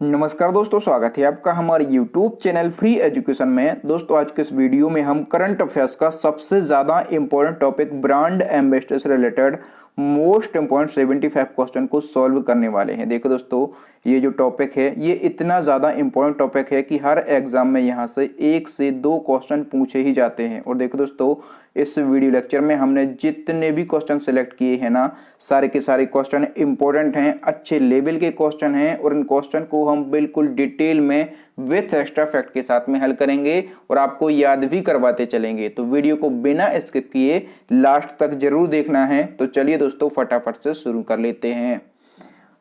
नमस्कार दोस्तों, स्वागत है आपका हमारे YouTube चैनल फ्री एजुकेशन में। दोस्तों आज के इस वीडियो में हम करंट अफेयर्स का सबसे ज़्यादा इंपॉर्टेंट टॉपिक ब्रांड एम्बेसडर से रिलेटेड मोस्ट इंपॉर्टेंट 75 क्वेश्चन को सॉल्व करने वाले हैं। देखो दोस्तों, ये जो टॉपिक है ये इतना ज़्यादा इंपॉर्टेंट टॉपिक है कि हर एग्जाम में यहाँ से 1 से 2 क्वेश्चन पूछे ही जाते हैं। और देखो दोस्तों, इस वीडियो लेक्चर में हमने जितने भी क्वेश्चन सेलेक्ट किए हैं ना, सारे के सारे क्वेश्चन इंपॉर्टेंट हैं, अच्छे लेवल के क्वेश्चन हैं और इन क्वेश्चन को हम बिल्कुल डिटेल में विथ एक्स्ट्रा फैक्ट के साथ में हल करेंगे और आपको याद भी करवाते चलेंगे। तो वीडियो को बिना स्किप किए लास्ट तक जरूर देखना है। तो चलिए दोस्तों फटाफट से शुरू कर लेते हैं।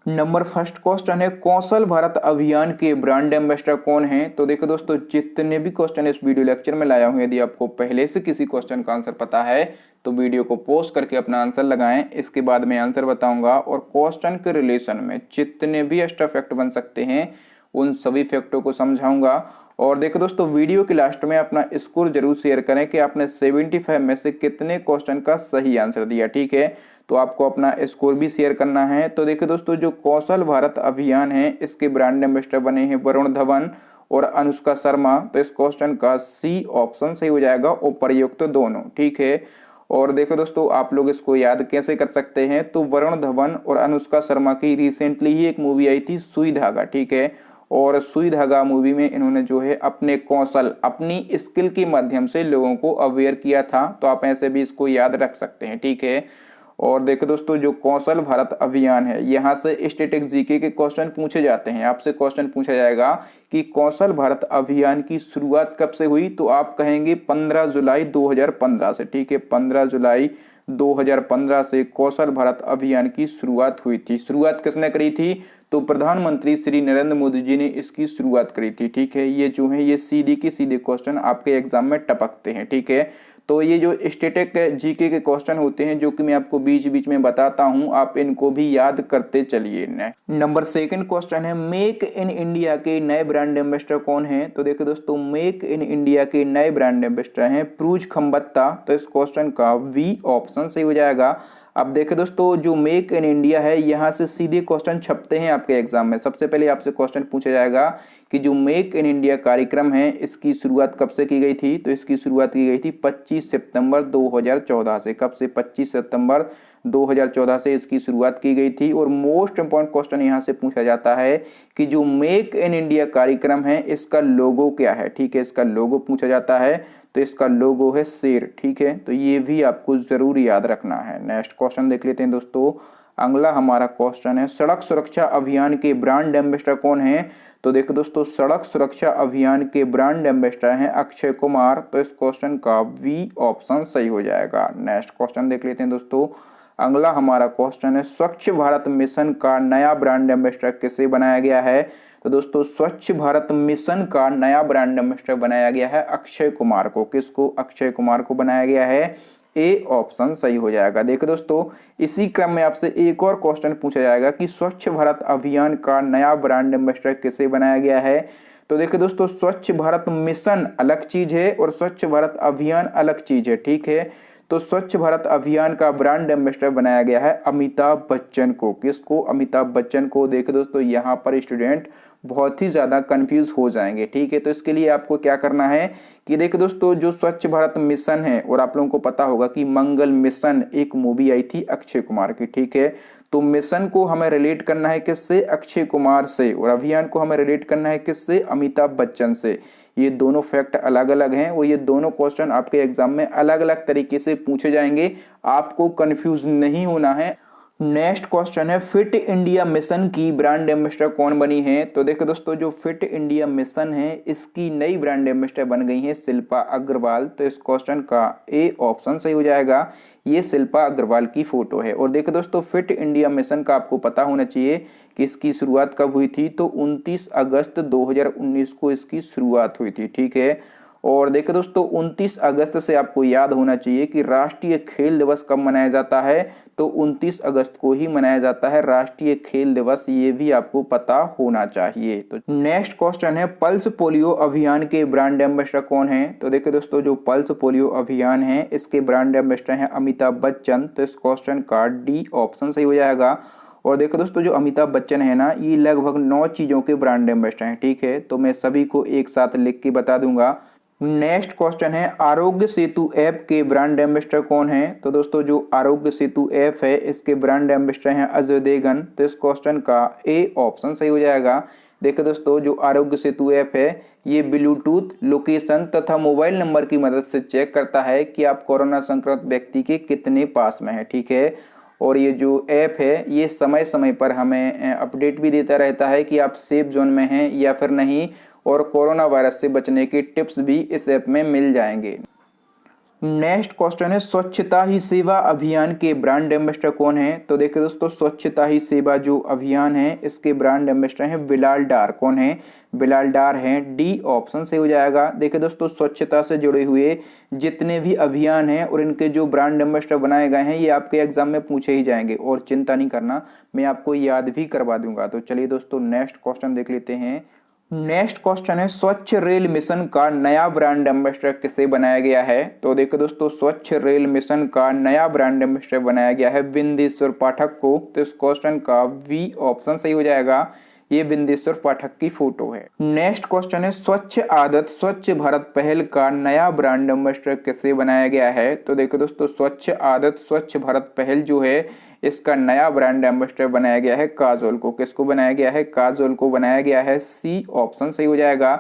नंबर फर्स्ट क्वेश्चन है, कौशल भारत अभियान के ब्रांड एम्बेसडर कौन है? तो देखो दोस्तों, जितने भी क्वेश्चन इस वीडियो लेक्चर में लाया हूं, यदि आपको पहले से किसी क्वेश्चन का आंसर पता है तो वीडियो को पॉज करके अपना आंसर लगाएं। इसके बाद मैं आंसर बताऊंगा और क्वेश्चन के रिलेशन में जितने भी एक्स्ट्रा फैक्ट बन सकते हैं उन सभी फैक्टों को समझाऊंगा। और देखो दोस्तों, वीडियो के लास्ट में अपना स्कोर जरूर शेयर करें कि आपने 75 में से कितने क्वेश्चन का सही आंसर दिया। ठीक है, तो आपको अपना स्कोर भी शेयर करना है। तो देखो दोस्तों, जो कौशल भारत अभियान है इसके ब्रांड एम्बेसडर बने हैं वरुण धवन और अनुष्का शर्मा। तो इस क्वेश्चन का सी ऑप्शन सही हो जाएगा, उपयुक्त तो दोनों। ठीक है, और देखो दोस्तों, आप लोग इसको याद कैसे कर सकते हैं? तो वरुण धवन और अनुष्का शर्मा की रिसेंटली ही एक मूवी आई थी सुई धागा। ठीक है, और सुई धागा मूवी में इन्होंने जो है अपने कौशल, अपनी स्किल के माध्यम से लोगों को अवेयर किया था। तो आप ऐसे भी इसको याद रख सकते हैं। ठीक है, और देखो दोस्तों, जो कौशल भारत अभियान है यहाँ से स्टैटिक जीके के क्वेश्चन पूछे जाते हैं। आपसे क्वेश्चन पूछा जाएगा कि कौशल भारत अभियान की शुरुआत कब से हुई? तो आप कहेंगे 15 जुलाई 2015 से। ठीक है, 15 जुलाई 2015 से कौशल भारत अभियान की शुरुआत हुई थी। शुरुआत किसने करी थी? तो प्रधानमंत्री श्री नरेंद्र मोदी जी ने इसकी शुरुआत करी थी। ठीक है, ये जो है ये सीधे के सीधे क्वेश्चन आपके एग्जाम में टपकते हैं। ठीक है, तो ये जो स्टैटिक जीके के क्वेश्चन होते हैं जो कि मैं आपको बीच बीच में बताता हूं, आप इनको भी याद करते चलिए। नंबर सेकंड क्वेश्चन है, मेक इन इंडिया के नए ब्रांड एम्बेसडर कौन है? तो देखो दोस्तों, मेक इन इंडिया के नए ब्रांड एम्बेसडर हैं प्रूज खम्बत्ता। तो इस क्वेश्चन का वी ऑप्शन सही हो जाएगा। अब देखो दोस्तों, जो मेक इन इंडिया है यहाँ से सीधे क्वेश्चन छपते हैं आपके एग्जाम में। सबसे पहले आपसे क्वेश्चन पूछा जाएगा कि जो मेक इन इंडिया कार्यक्रम है इसकी शुरुआत कब से की गई थी? तो इसकी शुरुआत की गई थी 25 सितंबर 2014 से। कब से? 25 सितंबर 2014 से इसकी शुरुआत की गई थी। और मोस्ट इंपॉर्टेंट क्वेश्चन यहाँ से पूछा जाता है कि जो मेक इन इंडिया कार्यक्रम है इसका लोगो क्या है? ठीक है, इसका लोगो पूछा जाता है। तो इसका लोगो है शेर। ठीक है, तो ये भी आपको जरूर याद रखना है। नेक्स्ट क्वेश्चन देख लेते हैं दोस्तों। अगला हमारा क्वेश्चन है, सड़क सुरक्षा अभियान के ब्रांड एम्बेसडर कौन है? तो देखो दोस्तों, सड़क सुरक्षा अभियान के ब्रांड एम्बेसडर हैं अक्षय कुमार। तो इस क्वेश्चन का वी ऑप्शन सही हो जाएगा। नेक्स्ट क्वेश्चन देख लेते हैं दोस्तों। अगला हमारा क्वेश्चन है, स्वच्छ भारत मिशन का नया ब्रांड एम्बेसडर किसे बनाया गया है? तो दोस्तों, स्वच्छ भारत मिशन का नया ब्रांड एम्बेसडर बनाया गया है अक्षय कुमार को। किसको? अक्षय कुमार को बनाया गया है। ए ऑप्शन सही हो जाएगा। देखो दोस्तों, इसी क्रम में आपसे एक और क्वेश्चन पूछा जाएगा कि स्वच्छ भारत अभियान का नया ब्रांड एम्बेसडर किसे बनाया गया है? तो देखो दोस्तों, स्वच्छ भारत मिशन अलग चीज है और स्वच्छ भारत अभियान अलग चीज है। ठीक है, तो स्वच्छ भारत अभियान का ब्रांड एम्बेसडर बनाया गया है अमिताभ बच्चन को। किसको? अमिताभ बच्चन को। देखो दोस्तों, यहाँ पर स्टूडेंट बहुत ही ज्यादा कंफ्यूज हो जाएंगे। ठीक है, तो इसके लिए आपको क्या करना है कि देखो दोस्तों, जो स्वच्छ भारत मिशन है, और आप लोगों को पता होगा कि मंगल मिशन एक मूवी आई थी अक्षय कुमार की। ठीक है, तो मिशन को हमें रिलेट करना है किससे? अक्षय कुमार से। और अभियान को हमें रिलेट करना है किससे? अमिताभ बच्चन से। ये दोनों फैक्ट अलग अलग हैं और ये दोनों क्वेश्चन आपके एग्जाम में अलग अलग तरीके से पूछे जाएंगे। आपको कंफ्यूज नहीं होना है। नेक्स्ट क्वेश्चन है, फिट इंडिया मिशन की ब्रांड एम्बेसडर कौन बनी है? तो देखो दोस्तों, जो फिट इंडिया मिशन है इसकी नई ब्रांड एम्बेसडर बन गई है शिल्पा अग्रवाल। तो इस क्वेश्चन का ए ऑप्शन सही हो जाएगा। ये शिल्पा अग्रवाल की फोटो है। और देखो दोस्तों, फिट इंडिया मिशन का आपको पता होना चाहिए कि इसकी शुरुआत कब हुई थी? तो 29 अगस्त 2019 को इसकी शुरुआत हुई थी। ठीक है, और देखो दोस्तों, 29 अगस्त से आपको याद होना चाहिए कि राष्ट्रीय खेल दिवस कब मनाया जाता है? तो 29 अगस्त को ही मनाया जाता है राष्ट्रीय खेल दिवस। ये भी आपको पता होना चाहिए। तो नेक्स्ट क्वेश्चन है, पल्स पोलियो अभियान के ब्रांड एम्बेसडर कौन है? तो देखो दोस्तों, जो पल्स पोलियो अभियान है इसके ब्रांड एम्बेसडर हैं अमिताभ बच्चन। तो इस क्वेश्चन का डी ऑप्शन सही हो जाएगा। और देखो दोस्तों, जो अमिताभ बच्चन है ना, ये लगभग 9 चीज़ों के ब्रांड एम्बेसडर हैं। ठीक है, तो मैं सभी को एक साथ लिख के बता दूंगा। नेक्स्ट क्वेश्चन है, आरोग्य सेतु ऐप के ब्रांड एम्बेसडर कौन है? तो दोस्तों, जो आरोग्य सेतु ऐप है, इसके ब्रांड एम्बेसडर हैं अजय देवगन। तो इस क्वेश्चन का ए ऑप्शन सही हो जाएगा। देखो दोस्तों, जो आरोग्य सेतु ऐप है, ये ब्लूटूथ, लोकेशन तथा मोबाइल नंबर की मदद से चेक करता है कि आप कोरोना संक्रमित व्यक्ति के कितने पास में है। ठीक है, और ये जो ऐप है, ये समय समय पर हमें अपडेट भी देता रहता है कि आप सेफ जोन में हैं या फिर नहीं, और कोरोना वायरस से बचने की टिप्स भी इस ऐप में मिल जाएंगे। नेक्स्ट क्वेश्चन है, स्वच्छता ही सेवा अभियान के ब्रांड एम्बेसडर कौन है? तो देखिए दोस्तों, स्वच्छता ही सेवा जो अभियान है, इसके ब्रांड एम्बेसडर हैं बिलाल डार। कौन है? बिलाल डार हैं। डी ऑप्शन से हो जाएगा। देखिए दोस्तों, स्वच्छता से जुड़े हुए जितने भी अभियान हैं और इनके जो ब्रांड एम्बेसडर बनाए गए हैं, ये आपके एग्जाम में पूछे ही जाएंगे, और चिंता नहीं करना, मैं आपको याद भी करवा दूंगा। तो चलिए दोस्तों, नेक्स्ट क्वेश्चन देख लेते हैं। नेक्स्ट क्वेश्चन है, स्वच्छ रेल मिशन का नया ब्रांड एम्बेसडर किसे बनाया गया है? तो देखो दोस्तों, स्वच्छ रेल मिशन का नया ब्रांड एम्बेसडर बनाया गया है बिंदेश्वर पाठक को। तो इस क्वेश्चन का बी ऑप्शन सही हो जाएगा। ये बिंदेश्वर पाठक की फोटो है। नेक्स्ट क्वेश्चन है, स्वच्छ आदत स्वच्छ भारत पहल का नया ब्रांड एम्बेसडर किसे बनाया गया है? तो देखो दोस्तों, स्वच्छ आदत स्वच्छ भारत पहल जो है, इसका नया ब्रांड एम्बेसडर बनाया गया है काजोल को। किसको बनाया गया है? काजोल को बनाया गया है। सी ऑप्शन सही हो जाएगा।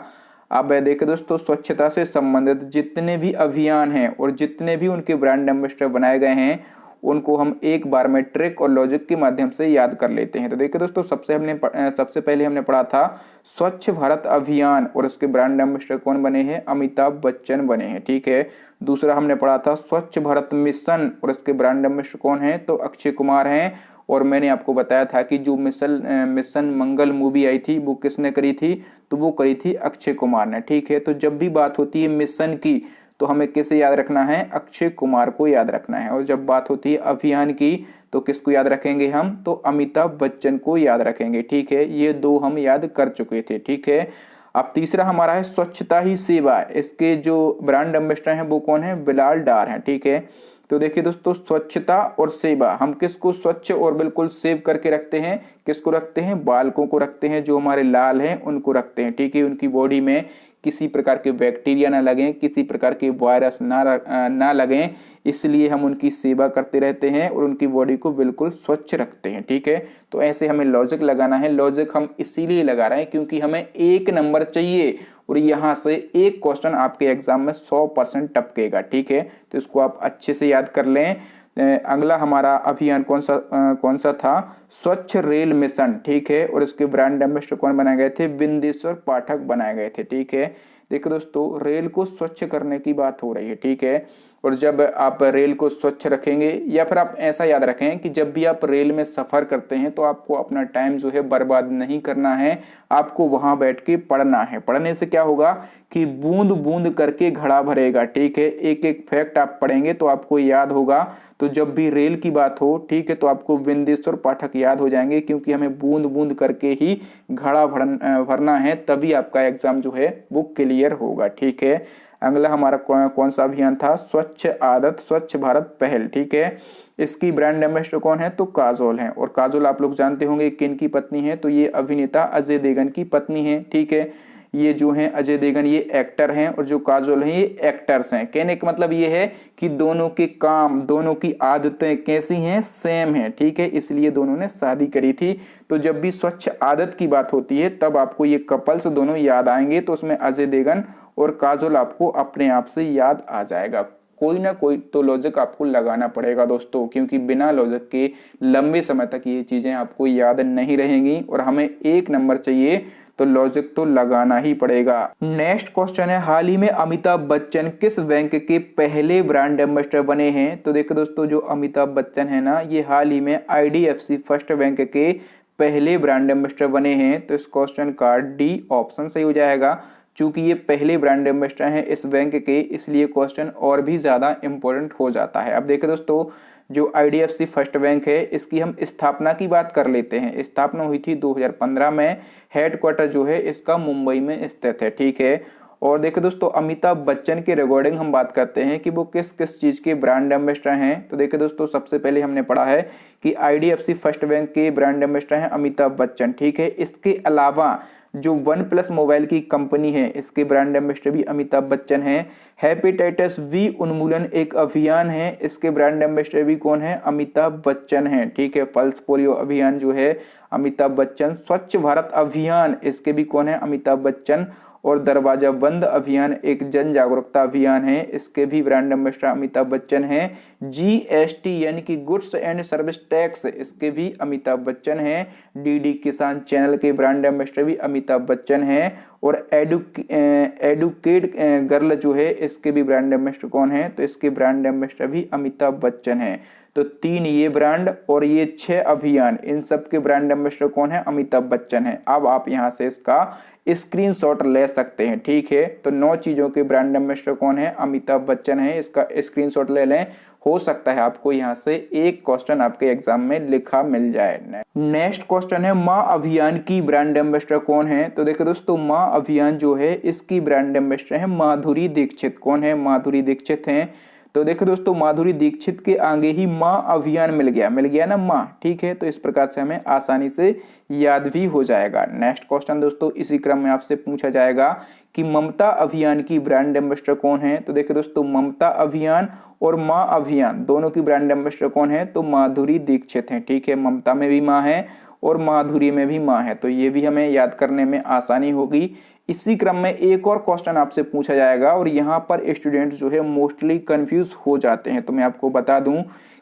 अब देखो दोस्तों, स्वच्छता से संबंधित जितने भी अभियान हैं और जितने भी उनके ब्रांड एम्बेसडर बनाए गए हैं, उनको हम एक बार में ट्रिक और लॉजिक के माध्यम से याद कर लेते हैं। तो देखिए दोस्तों, सबसे पहले हमने पढ़ा था स्वच्छ भारत अभियान, और उसके ब्रांड एम्बेसडर कौन बने हैं? अमिताभ बच्चन बने हैं। ठीक है, दूसरा हमने पढ़ा था स्वच्छ भारत मिशन, और उसके ब्रांड एम्बेसडर कौन है? तो अक्षय कुमार हैं। और मैंने आपको बताया था कि जो मिशन मंगल मूवी आई थी, वो किसने करी थी? तो वो करी थी अक्षय कुमार ने। ठीक है, तो जब भी बात होती है मिशन की, तो हमें किसे याद रखना है? अक्षय कुमार को याद रखना है। और जब बात होती है अभियान की, तो किसको याद रखेंगे हम? तो अमिताभ बच्चन को याद रखेंगे। ठीक है, ये दो हम याद कर चुके थे। ठीक है, अब तीसरा हमारा है स्वच्छता ही सेवा। इसके जो ब्रांड एम्बेसडर हैं वो कौन है? बिलाल डार हैं। ठीक है, तो देखिए दोस्तों, स्वच्छता और सेवा, हम किसको स्वच्छ और बिल्कुल सेव करके रखते हैं? किसको रखते हैं? बालकों को रखते हैं, जो हमारे लाल हैं उनको रखते हैं। ठीक है, उनकी बॉडी में किसी प्रकार के बैक्टीरिया ना लगें, किसी प्रकार के वायरस ना लगें, इसलिए हम उनकी सेवा करते रहते हैं और उनकी बॉडी को बिल्कुल स्वच्छ रखते हैं। ठीक है, तो ऐसे हमें लॉजिक लगाना है। लॉजिक हम इसीलिए लगा रहे हैं क्योंकि हमें 1 नंबर चाहिए, और यहाँ से एक क्वेश्चन आपके एग्जाम में 100% टपकेगा। ठीक है, तो इसको आप अच्छे से याद कर लें। अगला हमारा अभियान कौन सा था? स्वच्छ रेल मिशन। ठीक है, और इसके ब्रांड एम्बेसडर कौन बनाए गए थे? बिंदेश्वर पाठक बनाए गए थे। ठीक है, देखो दोस्तों, रेल को स्वच्छ करने की बात हो रही है। ठीक है, और जब आप रेल को स्वच्छ रखेंगे, या फिर आप ऐसा याद रखें कि जब भी आप रेल में सफर करते हैं, तो आपको अपना टाइम जो है बर्बाद नहीं करना है, आपको वहां बैठ के पढ़ना है। पढ़ने से क्या होगा कि बूंद बूंद करके घड़ा भरेगा। ठीक है, एक एक फैक्ट आप पढ़ेंगे तो आपको याद होगा। तो जब भी रेल की बात हो, ठीक है, तो आपको बिंदेश्वर पाठक याद हो जाएंगे, क्योंकि हमें बूंद बूंद करके ही घड़ा भरना है, तभी आपका एग्जाम जो है वो क्लियर होगा। ठीक है, अगला हमारा कौन सा अभियान था? स्वच्छ आदत स्वच्छ भारत पहल। ठीक है, इसकी ब्रांड एम्बेसडर कौन है? तो काजोल हैं। और काजोल आप लोग जानते होंगे किन की पत्नी है? तो ये अभिनेता अजय देवगन की पत्नी है। ठीक है, ये जो हैं अजय देवगन, ये एक्टर हैं, और जो काजोल हैं, ये एक्टर्स हैं। कहने का मतलब ये है कि दोनों के काम, दोनों की आदतें कैसी हैं? सेम हैं। ठीक है, इसलिए दोनों ने शादी करी थी। तो जब भी स्वच्छ आदत की बात होती है, तब आपको ये कपल्स दोनों याद आएंगे। तो उसमें अजय देवगन और काजोल आपको अपने आप से याद आ जाएगा। कोई ना कोई तो लॉजिक आपको लगाना पड़ेगा दोस्तों, क्योंकि बिना लॉजिक के लंबे समय तक ये चीजें आपको याद नहीं रहेंगी, और हमें 1 नंबर चाहिए, तो लॉजिक तो लगाना ही पड़ेगा। नेक्स्ट क्वेश्चन है, हाल ही में अमिताभ बच्चन किस बैंक के पहले ब्रांड एम्बेसडर बने हैं? तो देखो दोस्तों, जो अमिताभ बच्चन है ना, ये हाल ही में IDFC फर्स्ट बैंक के पहले ब्रांड एम्बेसडर बने हैं। तो इस क्वेश्चन का डी ऑप्शन सही हो जाएगा। चूंकि ये पहले ब्रांड एम्बेसडर हैं इस बैंक के, इसलिए क्वेश्चन और भी ज्यादा इंपॉर्टेंट हो जाता है। अब देखिए दोस्तों, जो IDFC फर्स्ट बैंक है, इसकी हम स्थापना की बात कर लेते हैं। स्थापना हुई थी 2015 में। हेडक्वार्टर जो है इसका मुंबई में स्थित है। ठीक है, और देखिए दोस्तों अमिताभ बच्चन के रिगार्डिंग हम बात करते हैं कि वो किस किस चीज के ब्रांड एम्बेसडर हैं। तो देखिए दोस्तों सबसे पहले हमने पढ़ा है कि आईडीएफसी फर्स्ट बैंक के ब्रांड एम्बेसडर हैं अमिताभ बच्चन, ठीक है। इसके अलावा जो वन प्लस मोबाइल की कंपनी है इसके ब्रांड एम्बेसडर भी अमिताभ बच्चन हैं। हेपेटाइटिस वी उन्मूलन एक अभियान है, इसके ब्रांड एम्बेसडर भी कौन है? अमिताभ बच्चन हैं, ठीक है। पल्स पोलियो अभियान जो है अमिताभ बच्चन। स्वच्छ भारत अभियान इसके भी कौन है? अमिताभ बच्चन। और दरवाजा बंद अभियान एक जन जागरूकता अभियान है, इसके भी ब्रांड एम्बेसडर अमिताभ बच्चन हैं। जीएसटी यानी कि गुड्स एंड सर्विस टैक्स इसके भी अमिताभ बच्चन हैं। डीडी किसान चैनल के ब्रांड एम्बेसडर भी अमिताभ बच्चन हैं। और एडुकेट गर्ल जो है इसके भी ब्रांड एम्बेसडर कौन है? तो इसके ब्रांड एम्बेसडर भी अमिताभ बच्चन हैं। तो 3 ये ब्रांड और ये 6 अभियान, इन सब के ब्रांड एम्बेसडर कौन है? अमिताभ बच्चन है। अब आप यहां से इसका स्क्रीनशॉट ले सकते हैं, ठीक है। तो 9 चीजों के ब्रांड एम्बेसडर कौन है? अमिताभ बच्चन है। इसका स्क्रीनशॉट ले लें, हो सकता है आपको यहां से एक क्वेश्चन आपके एग्जाम में लिखा मिल जाए। नेक्स्ट क्वेश्चन है माँ अभियान की ब्रांड एम्बेसडर कौन है? तो देखो दोस्तों माँ अभियान जो है इसकी ब्रांड एम्बेसडर है माधुरी दीक्षित। कौन है? माधुरी दीक्षित हैं। तो देखो दोस्तों माधुरी दीक्षित के आगे ही माँ अभियान मिल गया ना माँ, ठीक है। तो इस प्रकार से हमें आसानी से याद भी हो जाएगा। नेक्स्ट क्वेश्चन दोस्तों इसी क्रम में आपसे पूछा जाएगा कि ममता अभियान की ब्रांड एम्बेसडर कौन है? तो देखो दोस्तों ममता अभियान और माँ अभियान दोनों की ब्रांड एम्बेसडर कौन है? तो माधुरी दीक्षित हैं, ठीक है। ममता में भी माँ है और माधुरी में भी माँ है, तो ये भी हमें याद करने में आसानी होगी। इसी क्रम में एक और क्वेश्चन आपसे पूछा जाएगा और यहाँ पर स्टूडेंट जो है मोस्टली कंफ्यूज हो जाते हैं। तो मैं आपको बता दूं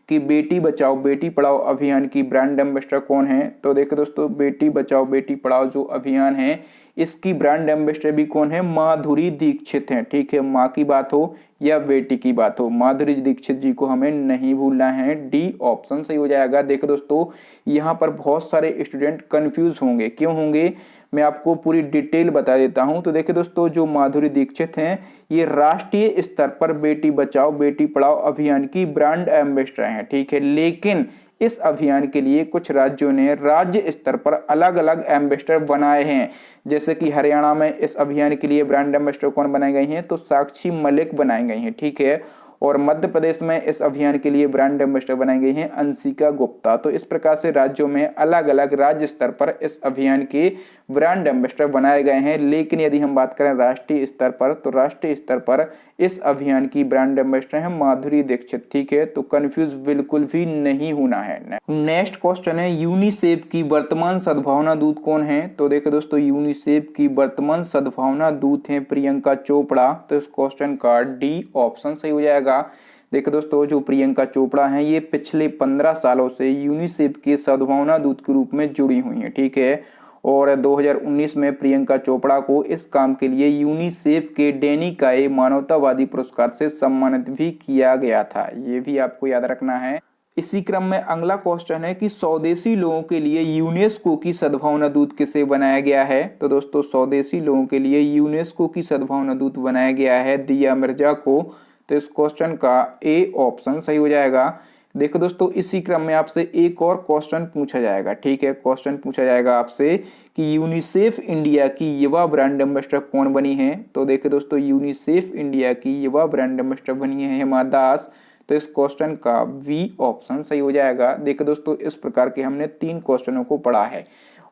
कि बेटी बचाओ बेटी पढ़ाओ अभियान की ब्रांड एम्बेसडर कौन है? तो देखो दोस्तों बेटी बचाओ बेटी पढ़ाओ जो अभियान है इसकी ब्रांड एम्बेसडर भी कौन है? माधुरी दीक्षित हैं, ठीक है। माँ की बात हो या बेटी की बात हो, माधुरी दीक्षित जी को हमें नहीं भूलना है। डी ऑप्शन सही हो जाएगा। देखो दोस्तों यहाँ पर बहुत सारे स्टूडेंट कंफ्यूज होंगे, क्यों होंगे? मैं आपको पूरी डिटेल बता देता हूं। तो देखिए दोस्तों जो माधुरी दीक्षित हैं ये राष्ट्रीय स्तर पर बेटी बचाओ बेटी पढ़ाओ अभियान की ब्रांड एम्बेसडर हैं, ठीक है। लेकिन इस अभियान के लिए कुछ राज्यों ने राज्य स्तर पर अलग अलग एम्बेसडर बनाए हैं। जैसे कि हरियाणा में इस अभियान के लिए ब्रांड एम्बेसडर कौन बनाए गए हैं? तो साक्षी मलिक बनाई गई हैं, ठीक है। और मध्य प्रदेश में इस अभियान के लिए ब्रांड एम्बेसडर बनाई गई हैं अंशिका गुप्ता। तो इस प्रकार से राज्यों में अलग अलग राज्य स्तर पर इस अभियान के ब्रांड एम्बेसडर बनाए गए हैं। लेकिन यदि हम बात करें राष्ट्रीय स्तर पर, तो राष्ट्रीय स्तर पर इस अभियान की ब्रांड एम्बेसडर है माधुरी दीक्षित, ठीक है। तो कंफ्यूज बिल्कुल भी नहीं होना है। नेक्स्ट क्वेश्चन है यूनिसेफ की वर्तमान सद्भावना दूत कौन है? तो देखो दोस्तों यूनिसेफ की वर्तमान सद्भावना दूत है प्रियंका चोपड़ा। तो इस क्वेश्चन का डी ऑप्शन सही हो जाएगा। देखो दोस्तों जो प्रियंका चोपड़ा हैं ये पिछले 15 सालों से यूनिसेफ के सद्भावना दूत के रूप में जुड़ी हुई हैं, ठीक है। और 2019 में प्रियंका चोपड़ा को इस काम के लिए यूनिसेफ के डेनिकाय मानवतावादी पुरस्कार से सम्मानित भी किया गया था, ये भी आपको याद रखना है। इसी क्रम में अगला क्वेश्चन है कि स्वदेशी लोगों के लिए यूनेस्को की सद्भावना दूत किसे बनाया गया है? तो दोस्तों स्वदेशी लोगों के लिए यूनेस्को की सद्भावना दूत बनाया गया है दिया मिर्जा को। तो इस क्वेश्चन का ए ऑप्शन सही हो जाएगा। देखो दोस्तों इसी क्रम में आपसे एक और क्वेश्चन पूछा जाएगा, ठीक है। क्वेश्चन पूछा जाएगा आपसे कि यूनिसेफ इंडिया की युवा ब्रांड एम्बेसडर कौन बनी है? तो देखो दोस्तों यूनिसेफ इंडिया की युवा ब्रांड एम्बेसडर बनी है हेमा दास। तो इस क्वेश्चन का बी ऑप्शन सही हो जाएगा। देखो दोस्तों इस प्रकार के हमने 3 क्वेश्चनों को पढ़ा है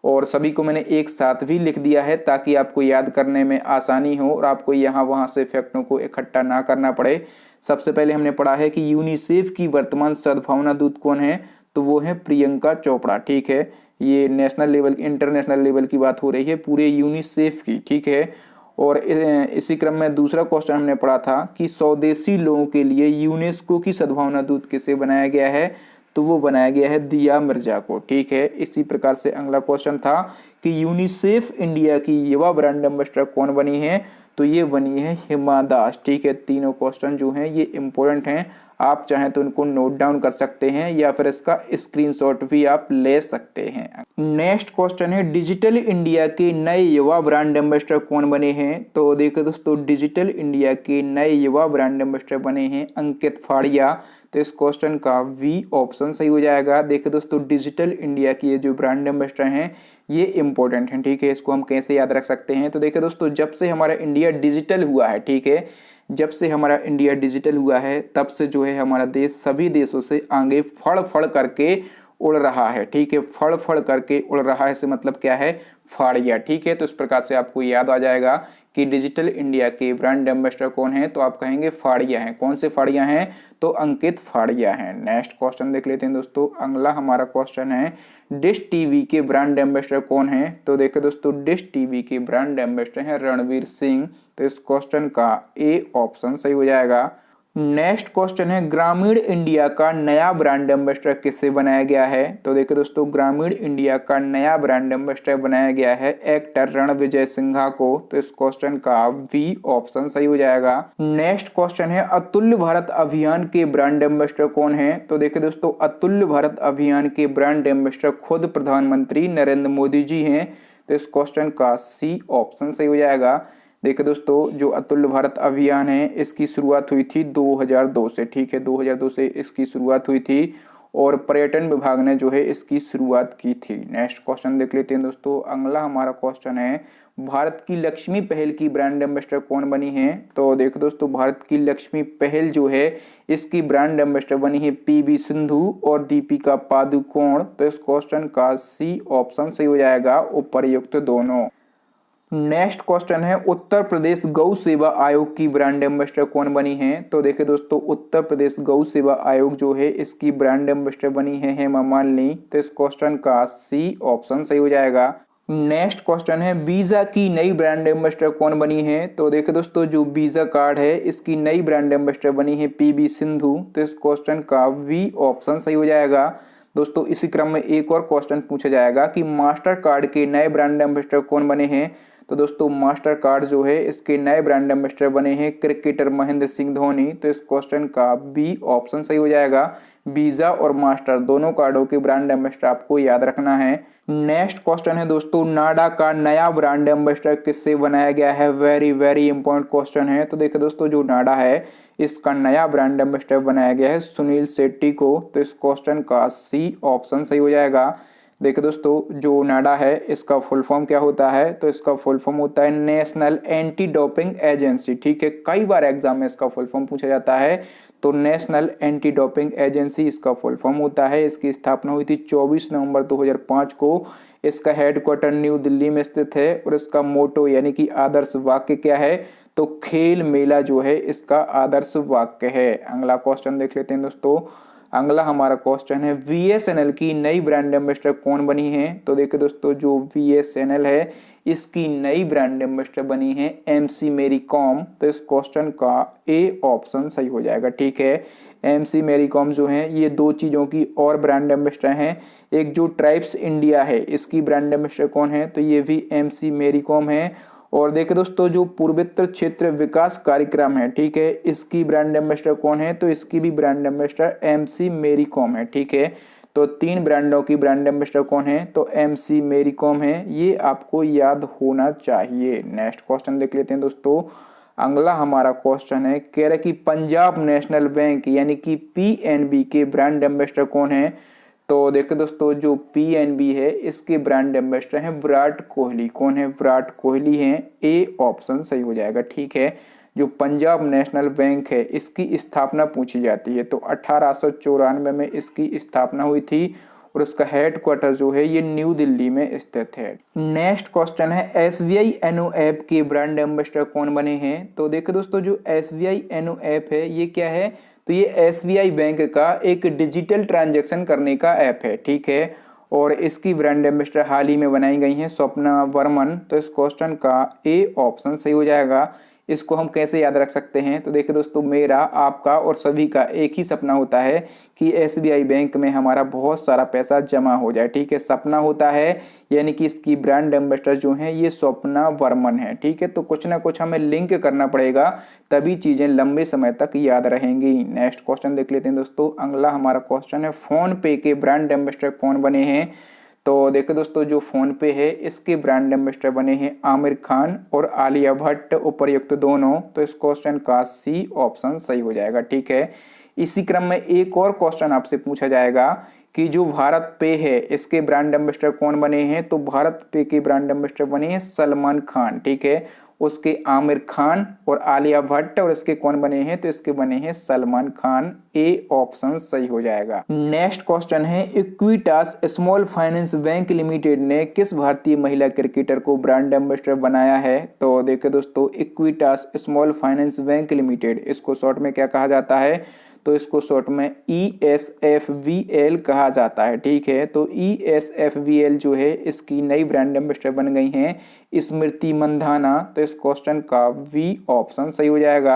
और सभी को मैंने एक साथ भी लिख दिया है ताकि आपको याद करने में आसानी हो और आपको यहाँ वहाँ से फैक्टों को इकट्ठा ना करना पड़े। सबसे पहले हमने पढ़ा है कि यूनिसेफ की वर्तमान सद्भावना दूत कौन है? तो वो है प्रियंका चोपड़ा, ठीक है। ये नेशनल लेवल इंटरनेशनल लेवल की बात हो रही है पूरे यूनिसेफ की, ठीक है। और इसी क्रम में दूसरा क्वेश्चन हमने पढ़ा था कि स्वदेशी लोगों के लिए यूनेस्को की सद्भावना दूत किसे बनाया गया है? तो वो बनाया गया है दिया मिर्जा को, ठीक है। इसी प्रकार से अगला क्वेश्चन था कि यूनिसेफ इंडिया की युवा ब्रांड एम्बेसडर कौन बनी है? तो ये बनी है हिमा दास, ठीक है। तीनों क्वेश्चन जो हैं ये इंपॉर्टेंट हैं, आप चाहें तो इनको नोट डाउन कर सकते हैं या फिर इसका स्क्रीनशॉट भी आप ले सकते हैं। नेक्स्ट क्वेश्चन है डिजिटल इंडिया के नए युवा ब्रांड एम्बेसडर कौन बने हैं? तो देखो दोस्तों डिजिटल इंडिया के नए युवा ब्रांड एम्बेसडर बने हैं अंकित फाड़िया। तो इस क्वेश्चन का वी ऑप्शन सही हो जाएगा। देखिए दोस्तों, डिजिटल इंडिया की ये जो ब्रांड एम्बेसडर हैं ये इंपॉर्टेंट हैं, ठीक है। इसको हम कैसे याद रख सकते हैं, तो देखिए दोस्तों, जब से हमारा इंडिया डिजिटल हुआ है, ठीक है, जब से हमारा इंडिया डिजिटल हुआ है तब से जो है हमारा देश सभी देशों से आगे फड़ फड़ करके उड़ रहा है, ठीक है। फड़ फड़ करके उड़ रहा है से मतलब क्या है, फाड़िया, ठीक है। तो इस प्रकार से आपको याद आ जाएगा कि डिजिटल इंडिया के ब्रांड एम्बेसडर कौन है, तो आप कहेंगे फाड़िया हैं। कौन से फाड़िया हैं, तो अंकित फाड़िया हैं। नेक्स्ट क्वेश्चन देख लेते हैं दोस्तों। अगला हमारा क्वेश्चन है डिश टीवी के ब्रांड एम्बेसडर कौन है, तो देखिए दोस्तों, डिश टीवी के ब्रांड एम्बेसडर हैं रणवीर सिंह। तो इस क्वेश्चन का ए ऑप्शन सही हो जाएगा। नेक्स्ट क्वेश्चन है ग्रामीण इंडिया का नया ब्रांड एम्बेसडर किससे बनाया गया है, तो देखिए दोस्तों, ग्रामीण इंडिया का नया ब्रांड एम्बेसडर बनाया गया है एक्टर रणविजय सिन्हा को। तो इस क्वेश्चन का बी ऑप्शन सही हो जाएगा। नेक्स्ट क्वेश्चन है अतुल्य भारत अभियान के ब्रांड एम्बेसडर कौन है, तो देखिए दोस्तों, अतुल्य भारत अभियान के ब्रांड एम्बेसडर खुद प्रधानमंत्री नरेंद्र मोदी जी हैं। तो इस क्वेश्चन का सी ऑप्शन सही हो जाएगा। देखिए दोस्तों, जो अतुल्य भारत अभियान है इसकी शुरुआत हुई थी 2002 से, ठीक है, 2002 से इसकी शुरुआत हुई थी और पर्यटन विभाग ने जो है इसकी शुरुआत की थी। नेक्स्ट क्वेश्चन देख लेते हैं दोस्तों। अगला हमारा क्वेश्चन है भारत की लक्ष्मी पहल की ब्रांड एम्बेसडर कौन बनी है, तो देखो दोस्तों, भारत की लक्ष्मी पहल जो है इसकी ब्रांड एम्बेसडर बनी है पीवी सिंधु और दीपिका पादुकोण। तो इस क्वेश्चन का सी ऑप्शन सही हो जाएगा, उपर्युक्त दोनों। नेक्स्ट क्वेश्चन है उत्तर प्रदेश गौ सेवा आयोग की ब्रांड एम्बेसडर कौन बनी है, तो देखिए दोस्तों, उत्तर प्रदेश गौ सेवा आयोग जो है इसकी ब्रांड एम्बेसडर बनी है हेमा मालिनी। तो इस क्वेश्चन का सी ऑप्शन सही हो जाएगा। नेक्स्ट क्वेश्चन है वीजा की नई ब्रांड एम्बेसडर कौन बनी है, तो देखिए दोस्तों, जो वीजा कार्ड है इसकी नई ब्रांड एम्बेसडर बनी है पीवी सिंधु। तो इस क्वेश्चन का वी ऑप्शन सही हो जाएगा। दोस्तों, इसी क्रम में एक और क्वेश्चन पूछा जाएगा कि मास्टर कार्ड के नए ब्रांड एम्बेसडर कौन बने हैं, तो दोस्तों, मास्टर कार्ड जो है इसके नए ब्रांड एम्बेसडर बने हैं क्रिकेटर महेंद्र सिंह धोनी। तो इस क्वेश्चन का बी ऑप्शन सही हो जाएगा। वीजा और मास्टर दोनों कार्डों के ब्रांड एम्बेसडर आपको याद रखना है। नेक्स्ट क्वेश्चन है दोस्तों नाडा का नया ब्रांड एम्बेसडर किससे बनाया गया है, वेरी वेरी इंपॉर्टेंट क्वेश्चन है। तो देखिए दोस्तों, जो नाडा है इसका नया ब्रांड एम्बेसडर बनाया गया है सुनील शेट्टी को। तो इस क्वेश्चन का सी ऑप्शन सही हो जाएगा। देखिए दोस्तों, जो नाडा है इसका फुल फॉर्म क्या होता है, तो इसका फुल फॉर्म होता है नेशनल एंटी डोपिंग एजेंसी, ठीक है। कई बार एग्जाम में इसका फुल फॉर्म पूछा जाता है, तो नेशनल एंटी डोपिंग एजेंसी इसका फुल फॉर्म होता है। इसकी स्थापना हुई थी 24 नवंबर 2005 को। इसका हेडक्वार्टर न्यू दिल्ली में स्थित है और इसका मोटो यानी कि आदर्श वाक्य क्या है, तो खेल मेला जो है इसका आदर्श वाक्य है। अगला क्वेश्चन देख लेते हैं दोस्तों। अगला हमारा क्वेश्चन है बीएसएनएल की नई ब्रांड एम्बेसडर कौन बनी है, तो देखिए दोस्तों, जो बीएसएनएल है इसकी नई ब्रांड एम्बेसडर बनी है एमसी मेरी कॉम। तो इस क्वेश्चन का ए ऑप्शन सही हो जाएगा, ठीक है। एमसी मेरी कॉम जो है ये दो चीजों की और ब्रांड एम्बेसडर हैं। एक जो ट्राइब्स इंडिया है इसकी ब्रांड एम्बेसडर कौन है, तो ये भी एमसी मेरी कॉम है। और देखिए दोस्तों, जो पूर्वोत्तर क्षेत्र विकास कार्यक्रम है, ठीक है, इसकी ब्रांड एम्बेसडर कौन है, तो इसकी भी ब्रांड एम्बेसडर एमसी मेरी कॉम है, ठीक है। तो तीन ब्रांडों की ब्रांड एम्बेसडर कौन है, तो एमसी मेरी कॉम है, ये आपको याद होना चाहिए। नेक्स्ट क्वेश्चन देख लेते हैं दोस्तों। अगला हमारा क्वेश्चन है कह रहा कि पंजाब नेशनल बैंक यानी कि पीएनबी के ब्रांड एम्बेसडर कौन है, तो देखो दोस्तों, जो पीएनबी है इसके ब्रांड एम्बेसडर हैं विराट कोहली। कौन है, विराट कोहली हैं। ए ऑप्शन सही हो जाएगा, ठीक है। जो पंजाब नेशनल बैंक है इसकी स्थापना पूछी जाती है, तो 1894 में इसकी स्थापना हुई थी और उसका हेडक्वार्टर जो है ये न्यू दिल्ली में स्थित है। नेक्स्ट क्वेश्चन है एसबीआई एनो ऐप के ब्रांड एम्बेसडर कौन बने हैं, तो देखो दोस्तों, जो एसबीआई एनो ऐप है ये क्या है, तो ये एसबीआई बैंक का एक डिजिटल ट्रांजैक्शन करने का ऐप है, ठीक है। और इसकी ब्रांड एम्बेसडर हाल ही में बनाई गई हैं स्वप्ना वर्मन। तो इस क्वेश्चन का ए ऑप्शन सही हो जाएगा। इसको हम कैसे याद रख सकते हैं, तो देखिए दोस्तों, मेरा आपका और सभी का एक ही सपना होता है कि एसबीआई बैंक में हमारा बहुत सारा पैसा जमा हो जाए, ठीक है। सपना होता है, यानी कि इसकी ब्रांड एम्बेसडर जो हैं ये स्वप्ना वर्मन है, ठीक है। तो कुछ ना कुछ हमें लिंक करना पड़ेगा, तभी चीजें लंबे समय तक याद रहेंगी। नेक्स्ट क्वेश्चन देख लेते हैं दोस्तों। अगला हमारा क्वेश्चन है फोन पे के ब्रांड एम्बेसडर कौन बने हैं, तो देखो दोस्तों, जो फोन पे है इसके ब्रांड एम्बेसडर बने हैं आमिर खान और आलिया भट्ट, उपर्युक्त दोनों। तो इस क्वेश्चन का सी ऑप्शन सही हो जाएगा, ठीक है। इसी क्रम में एक और क्वेश्चन आपसे पूछा जाएगा कि जो भारत पे है इसके ब्रांड एम्बेसडर कौन बने हैं, तो भारत पे के ब्रांड एम्बेसडर बने हैं सलमान खान, ठीक है। उसके आमिर खान और आलिया भट्ट, और इसके कौन बने हैं, तो इसके बने हैं सलमान खान। ए ऑप्शन सही हो जाएगा। नेक्स्ट क्वेश्चन है, Equitas small finance bank limited ने किस भारतीय महिला क्रिकेटर को ब्रांड एम्बेसडर बनाया है। तो देखिए दोस्तों, Equitas small finance bank limited, इसको शॉर्ट में क्या कहा जाता है, तो इसको शॉर्ट में ESFVL कहा जाता है, ठीक है। तो ESFVL जो है इसकी नई ब्रांड एम्बेसडर बन गई हैं स्मृति मंधाना। तो इस क्वेश्चन का V ऑप्शन सही हो जाएगा।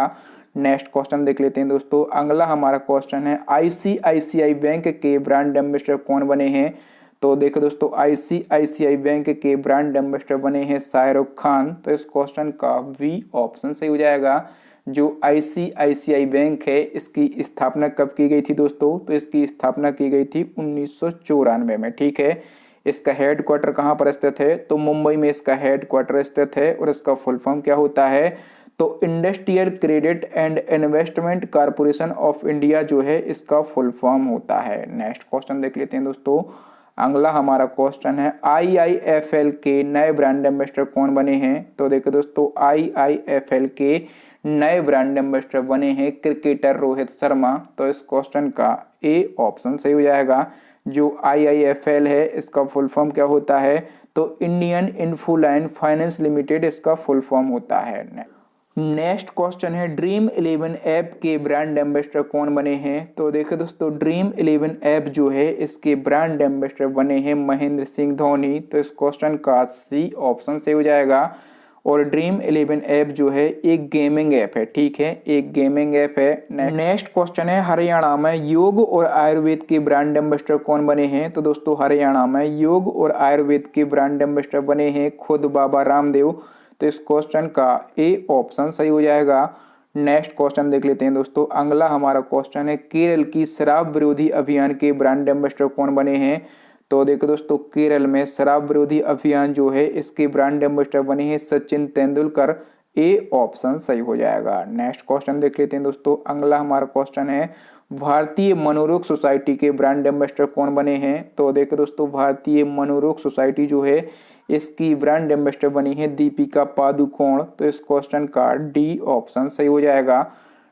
नेक्स्ट क्वेश्चन देख लेते हैं दोस्तों। अगला हमारा क्वेश्चन है, ICICI बैंक के ब्रांड एम्बेसडर कौन बने हैं। तो देखो दोस्तों, ICICI बैंक के ब्रांड एम्बेसडर बने हैं शाहरुख खान। तो इस क्वेश्चन का V ऑप्शन सही हो जाएगा। जो ICICI बैंक है इसकी स्थापना कब की गई थी दोस्तों, तो इसकी स्थापना की गई थी 1994 में, ठीक है। इसका हेड क्वार्टर कहाँ पर स्थित है, तो मुंबई में इसका हेड क्वार्टर स्थित है। और इसका फुल फॉर्म क्या होता है, तो industrial credit and investment corporation of India जो है इसका फुल फॉर्म होता है। नेक्स्ट क्वेश्चन देख लेते हैं दोस्तों। अगला हमारा क्वेश्चन है, IIFL के नए ब्रांड एम्बेसडर कौन बने हैं। तो देखो दोस्तों, IIFL के नए ब्रांड एम्बेसडर बने हैं क्रिकेटर रोहित शर्मा। तो इस क्वेश्चन का A ऑप्शन सही हो जाएगा। जो IIFL है इसका फुल फॉर्म क्या होता है, तो इंडियन इन्फोलाइन फाइनेंस लिमिटेड इसका फुल फॉर्म होता है। नेक्स्ट क्वेश्चन है, ड्रीम 11 ऐप के ब्रांड एम्बेसडर कौन बने हैं। तो देखो दोस्तों, ड्रीम 11 ऐप जो है इसके ब्रांड एम्बेसडर बने हैं महेंद्र सिंह धोनी। तो इस क्वेश्चन का C ऑप्शन सही हो जाएगा। और ड्रीम 11 ऐप जो है एक गेमिंग ऐप है, ठीक है, एक गेमिंग ऐप है। नेक्स्ट क्वेश्चन है, हरियाणा में योग और आयुर्वेद के ब्रांड एम्बेसडर कौन बने हैं। तो दोस्तों, हरियाणा में योग और आयुर्वेद के ब्रांड एम्बेसडर बने हैं खुद बाबा रामदेव। तो इस क्वेश्चन का A ऑप्शन सही हो जाएगा। नेक्स्ट क्वेश्चन देख लेते हैं दोस्तों। अगला हमारा क्वेश्चन है, केरल की शराब विरोधी अभियान के ब्रांड एम्बेसडर कौन बने हैं। तो देखो दोस्तों, केरल में शराब विरोधी अभियान जो है इसके ब्रांड एम्बेसडर बने हैं सचिन तेंदुलकर। A ऑप्शन सही हो जाएगा। नेक्स्ट क्वेश्चन देख लेते हैं दोस्तों। अगला हमारा क्वेश्चन है, भारतीय मनोरोग सोसाइटी के ब्रांड एम्बेसडर कौन बने हैं। तो देखो दोस्तों, भारतीय मनोरोग सोसाइटी जो है इसकी ब्रांड एम्बेसडर बनी है दीपिका पादुकोण। तो इस क्वेश्चन का D ऑप्शन सही हो जाएगा।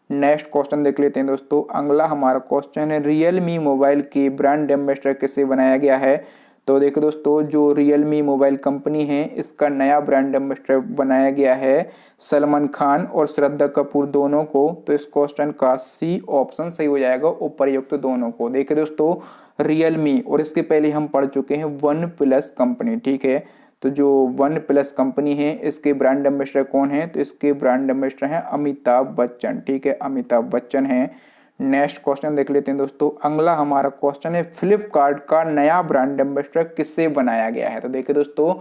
नेक्स्ट क्वेश्चन देख लेते हैं दोस्तों। अगला हमारा क्वेश्चन है, रियलमी मोबाइल के ब्रांड एम्बेसडर किसे बनाया गया है। तो देखो दोस्तों, जो रियलमी मोबाइल कंपनी है इसका नया ब्रांड एम्बेसडर बनाया गया है सलमान खान और श्रद्धा कपूर दोनों को। तो इस क्वेश्चन का C ऑप्शन सही हो जाएगा, उपर्युक्त दोनों को। देखिए दोस्तों, रियलमी और इसके पहले हम पढ़ चुके हैं वन प्लस कंपनी, ठीक है। तो जो वन प्लस कंपनी है इसके ब्रांड एम्बेसडर कौन है, तो इसके ब्रांड एम्बेसडर हैं अमिताभ बच्चन, ठीक है, अमिताभ बच्चन हैं। नेक्स्ट क्वेश्चन देख लेते हैं दोस्तों। अगला हमारा क्वेश्चन है, फ्लिपकार्ट का नया ब्रांड एम्बेसडर किससे बनाया गया है। तो देखिए दोस्तों,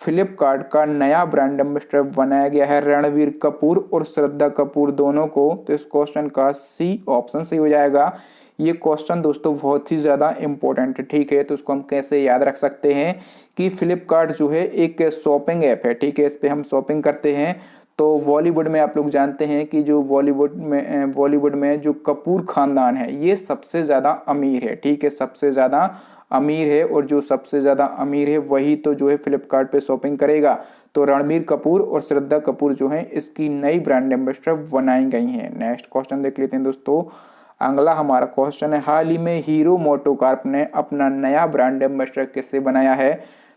फ्लिपकार्ट का नया ब्रांड एम्बेसडर बनाया गया है रणबीर कपूर और श्रद्धा कपूर दोनों को। तो इस क्वेश्चन का C ऑप्शन सही हो जाएगा। ये क्वेश्चन दोस्तों बहुत ही ज़्यादा इंपॉर्टेंट है, ठीक है। तो उसको हम कैसे याद रख सकते हैं कि फ्लिपकार्ट जो है एक शॉपिंग ऐप है, ठीक है, इस पर हम शॉपिंग करते हैं। तो बॉलीवुड में आप लोग जानते हैं कि जो बॉलीवुड में जो कपूर खानदान है ये सबसे ज़्यादा अमीर है, ठीक है, सबसे ज़्यादा अमीर है। और जो सबसे ज़्यादा अमीर है वही तो जो है फ्लिपकार्ट पे शॉपिंग करेगा। तो रणबीर कपूर और श्रद्धा कपूर जो है इसकी नई ब्रांड एम्बेसडर बनाई गई हैं। नेक्स्ट क्वेश्चन देख लेते हैं दोस्तों। अगला हमारा क्वेश्चन है, हाल ही में हीरो मोटोकॉर्प ने अपना नया ब्रांड एम्बेसडर किससे बनाया है।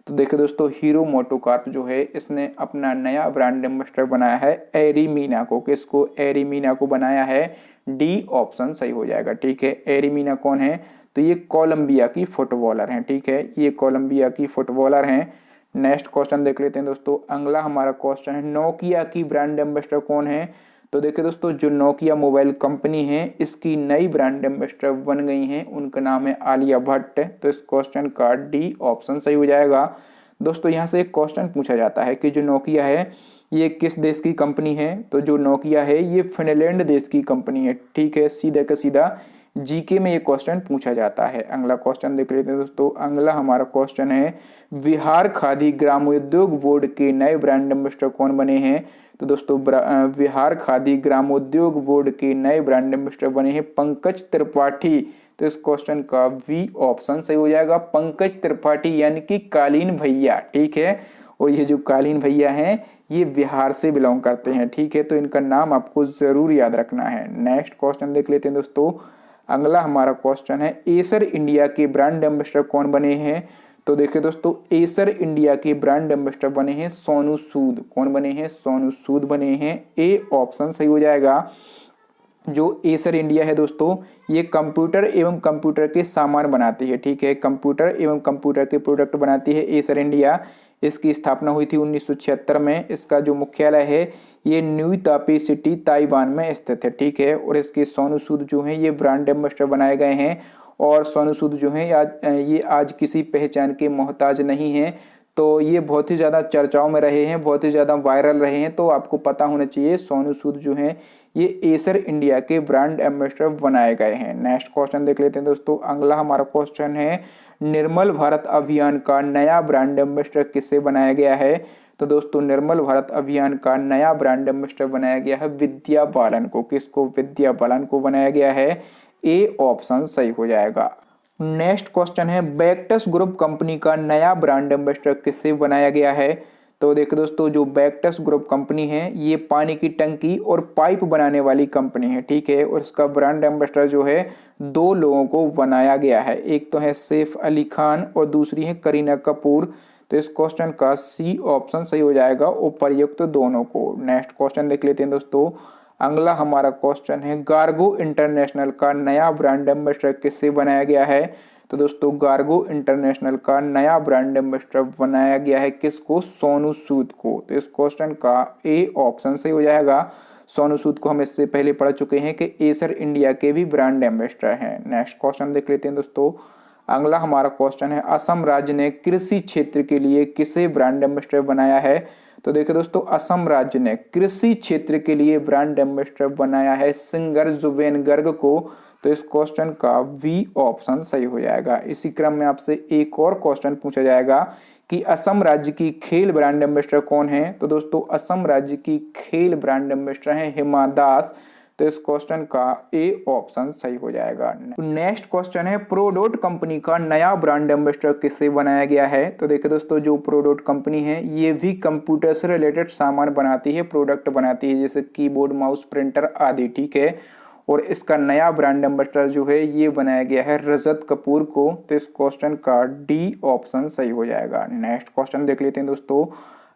तो देखिए दोस्तों, हीरो मोटोकॉर्प जो है इसने अपना नया ब्रांड एम्बेसडर बनाया है एरी मीना को। किसको, एरी मीना को बनाया है। D ऑप्शन सही हो जाएगा, ठीक है। एरी मीना कौन है, तो ये कोलंबिया की फुटबॉलर हैं, ठीक है, ये कोलंबिया की फुटबॉलर हैं। नेक्स्ट क्वेश्चन देख लेते हैं दोस्तों। अगला हमारा क्वेश्चन है, नोकिया की ब्रांड एम्बेसडर कौन है। तो देखिए दोस्तों, जो नोकिया मोबाइल कंपनी है इसकी नई ब्रांड एम्बेसडर बन गई हैं, उनका नाम है आलिया भट्ट। तो इस क्वेश्चन का D ऑप्शन सही हो जाएगा। दोस्तों, यहाँ से एक क्वेश्चन पूछा जाता है कि जो नोकिया है ये किस देश की कंपनी है। तो जो नोकिया है ये फिनलैंड देश की कंपनी है, ठीक है, सीधा का सीधा जीके में ये क्वेश्चन पूछा जाता है। अगला क्वेश्चन देख लेते हैं दोस्तों। अगला हमारा क्वेश्चन है बिहार खादी ग्रामोद्योग बोर्ड के नए ब्रांड एम्बेसडर कौन बने हैं? तो दोस्तों बिहार खादी ग्रामोद्योग बोर्ड के नए ब्रांड एम्बेसडर बने हैं पंकज त्रिपाठी। तो इस क्वेश्चन का बी ऑप्शन सही हो जाएगा, पंकज त्रिपाठी यानी कि कालीन भैया, ठीक है। और ये जो कालीन भैया हैं ये बिहार से बिलोंग करते हैं, ठीक है। तो इनका नाम आपको जरूर याद रखना है। नेक्स्ट क्वेश्चन देख लेते हैं दोस्तों। अगला हमारा क्वेश्चन है एसर इंडिया के ब्रांड एम्बेसडर कौन बने हैं? तो देखिए दोस्तों, एसर इंडिया के ब्रांड एम्बेसडर बने हैं सोनू सूद। कौन बने हैं? सोनू सूद बने हैं। ए ऑप्शन सही हो जाएगा। जो एसर इंडिया है दोस्तों ये कंप्यूटर एवं कंप्यूटर के सामान बनाती है, ठीक है। कंप्यूटर एवं कंप्यूटर के प्रोडक्ट बनाती है एसर इंडिया। इसकी स्थापना हुई थी 1976 में। इसका जो मुख्यालय है ये न्यू तापी सिटी ताइवान में स्थित है, ठीक है। और इसके सोनू सूद जो हैं ये ब्रांड एम्बेसडर बनाए गए हैं। और सोनू सूद जो हैं ये आज किसी पहचान के मोहताज नहीं हैं। तो ये बहुत ही ज़्यादा चर्चाओं में रहे हैं, बहुत ही ज़्यादा वायरल रहे हैं। तो आपको पता होना चाहिए सोनू सूद जो हैं ये एसर इंडिया के ब्रांड एम्बेसडर बनाए गए हैं। नेक्स्ट क्वेश्चन देख लेते हैं दोस्तों। अगला हमारा क्वेश्चन है निर्मल भारत अभियान का नया ब्रांड एम्बेसडर किससे बनाया गया है? तो दोस्तों निर्मल भारत अभियान का नया ब्रांड एम्बेसडर बनाया गया है विद्या बालन को। किसको? विद्या बालन को बनाया गया है। ए ऑप्शन सही हो जाएगा। नेक्स्ट क्वेश्चन है बैक्टस ग्रुप कंपनी का नया ब्रांड एम्बेसडर किससे बनाया गया है? तो देखो दोस्तों, जो बैक्टस ग्रुप कंपनी है ये पानी की टंकी और पाइप बनाने वाली कंपनी है, ठीक है। और इसका ब्रांड एम्बेसडर जो है 2 लोगों को बनाया गया है। एक तो है सैफ अली खान और दूसरी है करीना कपूर। तो इस क्वेश्चन का सी ऑप्शन सही हो जाएगा, उपर्युक्त दोनों को। नेक्स्ट क्वेश्चन देख लेते हैं दोस्तों। अगला हमारा क्वेश्चन है गार्गो इंटरनेशनल का नया ब्रांड एम्बेसडर किससे बनाया गया है? तो दोस्तों गार्गो इंटरनेशनल का नया ब्रांड एम्बेसडर बनाया गया है किसको? सोनू सूद को। तो इस क्वेश्चन का ए ऑप्शन सही हो जाएगा। सोनू सूद को हम इससे पहले पढ़ चुके हैं कि एसर इंडिया के भी ब्रांड एम्बेसडर हैं। नेक्स्ट क्वेश्चन देख लेते हैं दोस्तों। अगला हमारा क्वेश्चन है असम राज्य ने कृषि क्षेत्र के लिए किसे ब्रांड एम्बेसडर बनाया है? तो देखिए दोस्तों, असम राज्य ने कृषि क्षेत्र के लिए ब्रांड एम्बेसडर बनाया है सिंगर जुबेन गर्ग को। तो इस क्वेश्चन का वी ऑप्शन सही हो जाएगा। इसी क्रम में आपसे एक और क्वेश्चन पूछा जाएगा कि असम राज्य की खेल ब्रांड एम्बेसडर कौन है? तो दोस्तों असम राज्य की खेल ब्रांड एम्बेसडर है हिमा दास। तो इस क्वेश्चन का ए ऑप्शन सही हो जाएगा। नेक्स्ट क्वेश्चन है प्रोडोट कंपनी का नया ब्रांड एम्बेसडर किससे बनाया गया है? तो देखिए दोस्तों, जो प्रोडोट कंपनी है ये भी कंप्यूटर से रिलेटेड सामान बनाती है, प्रोडक्ट बनाती है, जैसे कीबोर्ड, माउस, प्रिंटर आदि, ठीक है। और इसका नया ब्रांड एम्बेसडर जो है ये बनाया गया है रजत कपूर को। तो इस क्वेश्चन का डी ऑप्शन सही हो जाएगा। नेक्स्ट क्वेश्चन देख लेते हैं दोस्तों।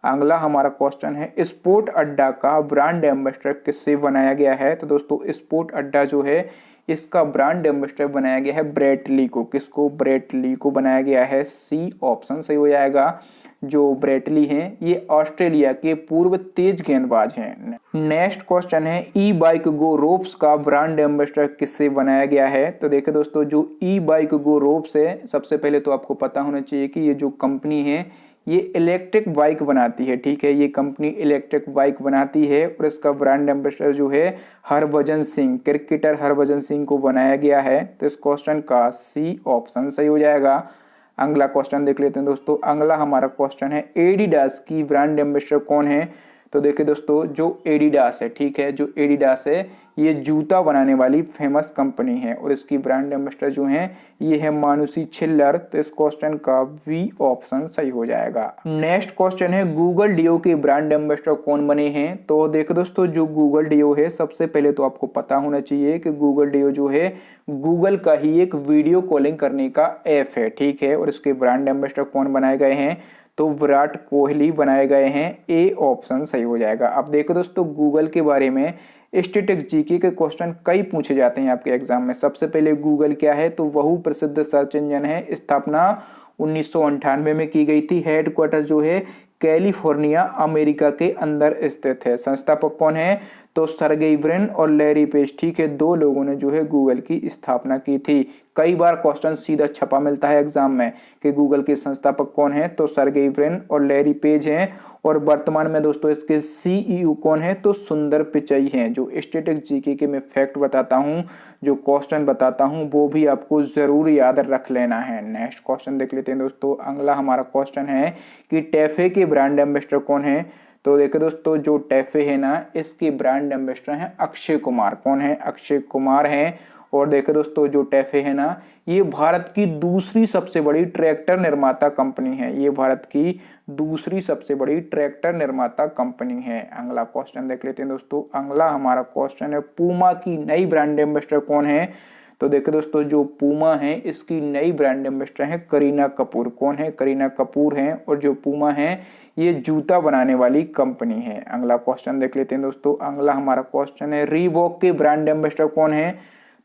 अगला हमारा क्वेश्चन है स्पोर्ट अड्डा का ब्रांड एम्बेसडर किससे बनाया गया है? तो दोस्तों स्पोर्ट अड्डा जो है इसका ब्रांड एम्बेसडर बनाया गया है ब्रेट ली को। किसको? ब्रेट ली को बनाया गया है। सी ऑप्शन सही हो जाएगा। जो ब्रेट ली हैं ये ऑस्ट्रेलिया के पूर्व तेज गेंदबाज हैं। नेक्स्ट क्वेश्चन है ई बाइक गो रोप्स का ब्रांड एम्बेसडर किससे बनाया गया है? तो देखिए दोस्तों, जो ई बाइक गो रोप्स है सबसे पहले तो आपको पता होना चाहिए कि ये जो कंपनी है ये इलेक्ट्रिक बाइक बनाती है, ठीक है। ये कंपनी इलेक्ट्रिक बाइक बनाती है और इसका ब्रांड एम्बेसडर जो है हरभजन सिंह, क्रिकेटर हरभजन सिंह को बनाया गया है। तो इस क्वेश्चन का सी ऑप्शन सही हो जाएगा। अगला क्वेश्चन देख लेते हैं दोस्तों। अगला हमारा क्वेश्चन है एडिडास की ब्रांड एम्बेसडर कौन है? तो देखिए दोस्तों, जो एडिडास है, ठीक है, जो एडिडास है ये जूता बनाने वाली फेमस कंपनी है और इसकी ब्रांड एम्बेसडर जो है ये है मानुषी छिल्लर। तो इस क्वेश्चन का वी ऑप्शन सही हो जाएगा। नेक्स्ट क्वेश्चन है गूगल डियो के ब्रांड एम्बेसडर कौन बने हैं? तो देखो दोस्तों, जो गूगल डियो है सबसे पहले तो आपको पता होना चाहिए कि गूगल डियो जो है गूगल का ही एक वीडियो कॉलिंग करने का ऐप है, ठीक है। और इसके ब्रांड एम्बेसडर कौन बनाए गए हैं? तो विराट कोहली बनाए गए हैं। ए ऑप्शन सही हो जाएगा। अब देखो दोस्तों, गूगल के बारे में स्टैटिक जीके के क्वेश्चन कई पूछे जाते हैं आपके एग्जाम में। सबसे पहले गूगल क्या है? तो वह प्रसिद्ध सर्च इंजन है। स्थापना 1998 में की गई थी। हेडक्वार्टर जो है कैलिफोर्निया अमेरिका के अंदर स्थित है। संस्थापक कौन है? तो सर्गेई ब्रिन और लैरी पेज, ठीक है, दो लोगों ने जो है गूगल की स्थापना की थी। कई बार क्वेश्चन सीधा छपा मिलता है एग्जाम में कि गूगल के संस्थापक कौन है, तो सर्गेई ब्रिन और लैरी पेज हैं। और वर्तमान में दोस्तों इसके सीईओ कौन है, तो सुंदर पिचई हैं। जो स्टैटिक जीके के मैं फैक्ट बताता हूं, जो क्वेश्चन बताता हूं, वो भी आपको जरूर याद रख लेना है। नेक्स्ट क्वेश्चन देख लेते हैं दोस्तों। अगला हमारा क्वेश्चन है कि टैफे के ब्रांड एम्बेसडर कौन है। तो देखो दोस्तों, जो टैफे है ना, इसके ब्रांड एम्बेसडर हैं अक्षय कुमार। कौन है, अक्षय कुमार हैं। और देखो दोस्तों, जो टैफे है ना, ये भारत की दूसरी सबसे बड़ी ट्रैक्टर निर्माता कंपनी है। ये भारत की दूसरी सबसे बड़ी ट्रैक्टर निर्माता कंपनी है। अगला क्वेश्चन देख लेते हैं दोस्तों। अगला हमारा क्वेश्चन है, पूमा की नई ब्रांड एम्बेसडर कौन है। तो देखो दोस्तों, जो पूमा है इसकी नई ब्रांड एम्बेसडर है करीना कपूर। कौन है, करीना कपूर हैं। और जो पूमा है ये जूता बनाने वाली कंपनी है। अगला क्वेश्चन देख लेते हैं दोस्तों। अगला हमारा क्वेश्चन है, रीबॉक के ब्रांड एम्बेसडर कौन है।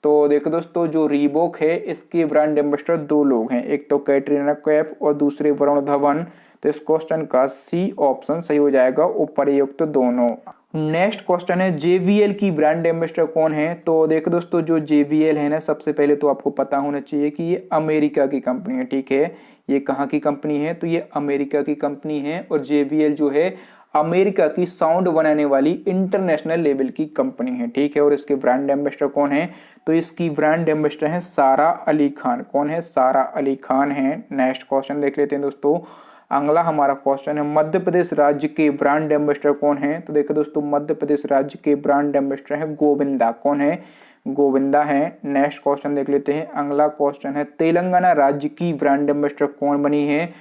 तो देखो दोस्तों, जो रीबॉक है इसके ब्रांड एम्बेसडर दो लोग हैं, एक तो कैटरीना कैफ और दूसरे वरुण धवन। तो इस क्वेश्चन का सी ऑप्शन सही हो जाएगा, उपरयुक्त दोनों। नेक्स्ट क्वेश्चन है, JBL की ब्रांड एम्बेसडर कौन है। तो देखो दोस्तों, जो JBL है ना, सबसे पहले तो आपको पता होना चाहिए कि ये अमेरिका की कंपनी है, ठीक है। ये कहाँ की कंपनी है, तो ये अमेरिका की कंपनी है। और JBL जो है अमेरिका की साउंड बनाने वाली इंटरनेशनल लेवल की कंपनी है, ठीक है। और इसके ब्रांड एम्बेसडर कौन है, तो इसकी ब्रांड एम्बेसडर है सारा अली खान। कौन है, सारा अली खान है। नेक्स्ट क्वेश्चन देख लेते हैं दोस्तों। अगला हमारा क्वेश्चन है, मध्य प्रदेश राज्य के ब्रांड एम्बेसडर कौन है। तो देखो दोस्तों, मध्य प्रदेश राज्य के ब्रांड एम्बेसडर है गोविंदा। कौन है, गोविंदा है। नेक्स्ट क्वेश्चन देख लेते हैं। अगला क्वेश्चन है, तेलंगाना राज्य की ब्रांड एम्बेसडर कौन बनी है।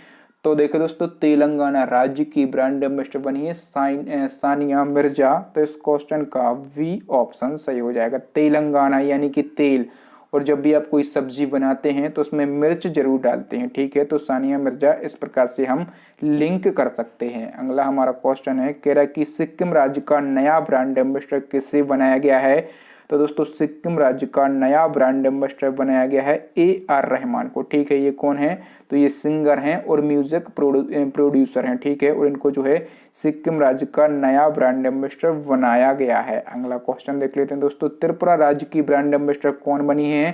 तो देखो दोस्तों, तेलंगाना राज्य की ब्रांड एम्बेसडर बनी है सानिया मिर्जा। तो इस क्वेश्चन का वी ऑप्शन सही हो जाएगा। तेलंगाना यानी कि तेल, और जब भी आप कोई सब्जी बनाते हैं तो उसमें मिर्च जरूर डालते हैं, ठीक है। तो सानिया मिर्जा, इस प्रकार से हम लिंक कर सकते हैं। अगला हमारा क्वेश्चन है, कह रहा है कि सिक्किम राज्य का नया ब्रांड एम्बेसडर किससे बनाया गया है। तो दोस्तों, सिक्किम राज्य का नया ब्रांड एम्बेसडर बनाया गया है AR रहमान को, ठीक है। ये कौन है, तो ये सिंगर हैं और म्यूजिक प्रोड्यूसर हैं, ठीक है। और इनको जो है सिक्किम राज्य का नया ब्रांड एम्बेसडर बनाया गया है। अगला क्वेश्चन देख लेते हैं दोस्तों। त्रिपुरा राज्य की ब्रांड एम्बेसडर कौन बनी है।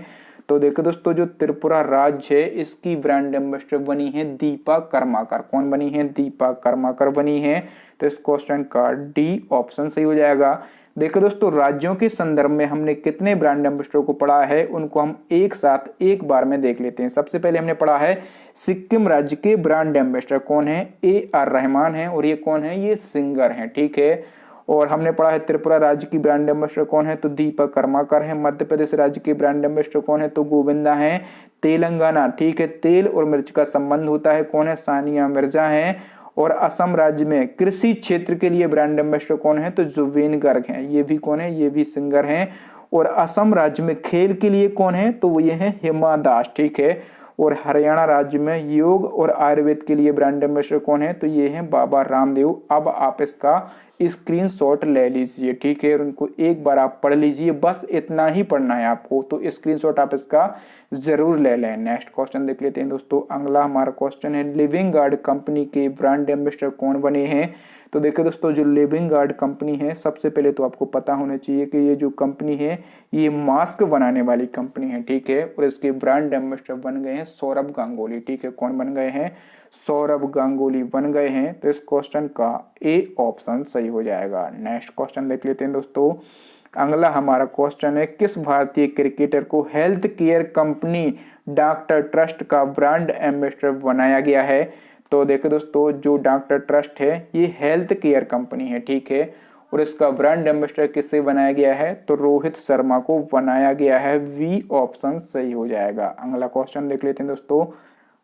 तो देखो दोस्तों, जो त्रिपुरा राज्य है इसकी ब्रांड एम्बेसडर बनी है दीपा कर्माकर। कौन बनी है, दीपा कर्माकर बनी है। तो इस क्वेश्चन का डी ऑप्शन सही हो जाएगा। देखो दोस्तों, राज्यों के संदर्भ में हमने कितने ब्रांड एम्बेसडर को पढ़ा है, उनको हम एक साथ एक बार में देख लेते हैं। सबसे पहले हमने पढ़ा है सिक्किम राज्य के ब्रांड एम्बेसडर कौन है, AR रहमान है। और ये कौन है, ये सिंगर हैं, ठीक है। और हमने पढ़ा है त्रिपुरा राज्य की ब्रांड एम्बेसडर कौन है, तो दीपक कर्माकर है। मध्य प्रदेश राज्य के ब्रांड एम्बेसडर कौन है, तो गोविंदा है। तेलंगाना, ठीक है, तेल और मिर्च का संबंध होता है, कौन है, सानिया मिर्जा है। और असम राज्य में कृषि क्षेत्र के लिए ब्रांड एम्बेसडर कौन है, तो जुवेन गर्ग हैं। ये भी कौन है, ये भी सिंगर हैं। और असम राज्य में खेल के लिए कौन है, तो वो ये है हिमा दास, ठीक है। और हरियाणा राज्य में योग और आयुर्वेद के लिए ब्रांड एम्बेसडर कौन है, तो ये है बाबा रामदेव। अब आप इसका स्क्रीनशॉट ले लीजिए, ठीक है। और उनको एक बार आप पढ़ लीजिए, बस इतना ही पढ़ना है आपको। तो स्क्रीनशॉट आप इसका जरूर ले लें। नेक्स्ट क्वेश्चन देख लेते हैं दोस्तों। अगला हमारा क्वेश्चन है, लिविंग गार्ड कंपनी के ब्रांड एम्बेसडर कौन बने हैं। तो देखो दोस्तों, जो लिविंग गार्ड कंपनी है, सबसे पहले तो आपको पता होना चाहिए कि ये जो कंपनी है ये मास्क बनाने वाली कंपनी है, ठीक है। और इसके ब्रांड एम्बेसडर बन गए हैं सौरभ गांगुली, ठीक है। कौन बन गए हैं, सौरभ गांगुली बन गए हैं। तो इस क्वेश्चन का A ऑप्शन सही हो जाएगा। नेक्स्ट क्वेश्चन देख लेते हैं दोस्तों। अगला हमारा क्वेश्चन है, किस भारतीय क्रिकेटर को health care company doctor trust का ब्रांड एम्बेसडर बनाया गया है। तो देखो दोस्तों, जो डॉक्टर ट्रस्ट है ये हेल्थ केयर कंपनी है, ठीक है। और इसका ब्रांड एम्बेसडर किससे बनाया गया है, तो रोहित शर्मा को बनाया गया है। वी ऑप्शन सही हो जाएगा। अगला क्वेश्चन देख लेते हैं दोस्तों।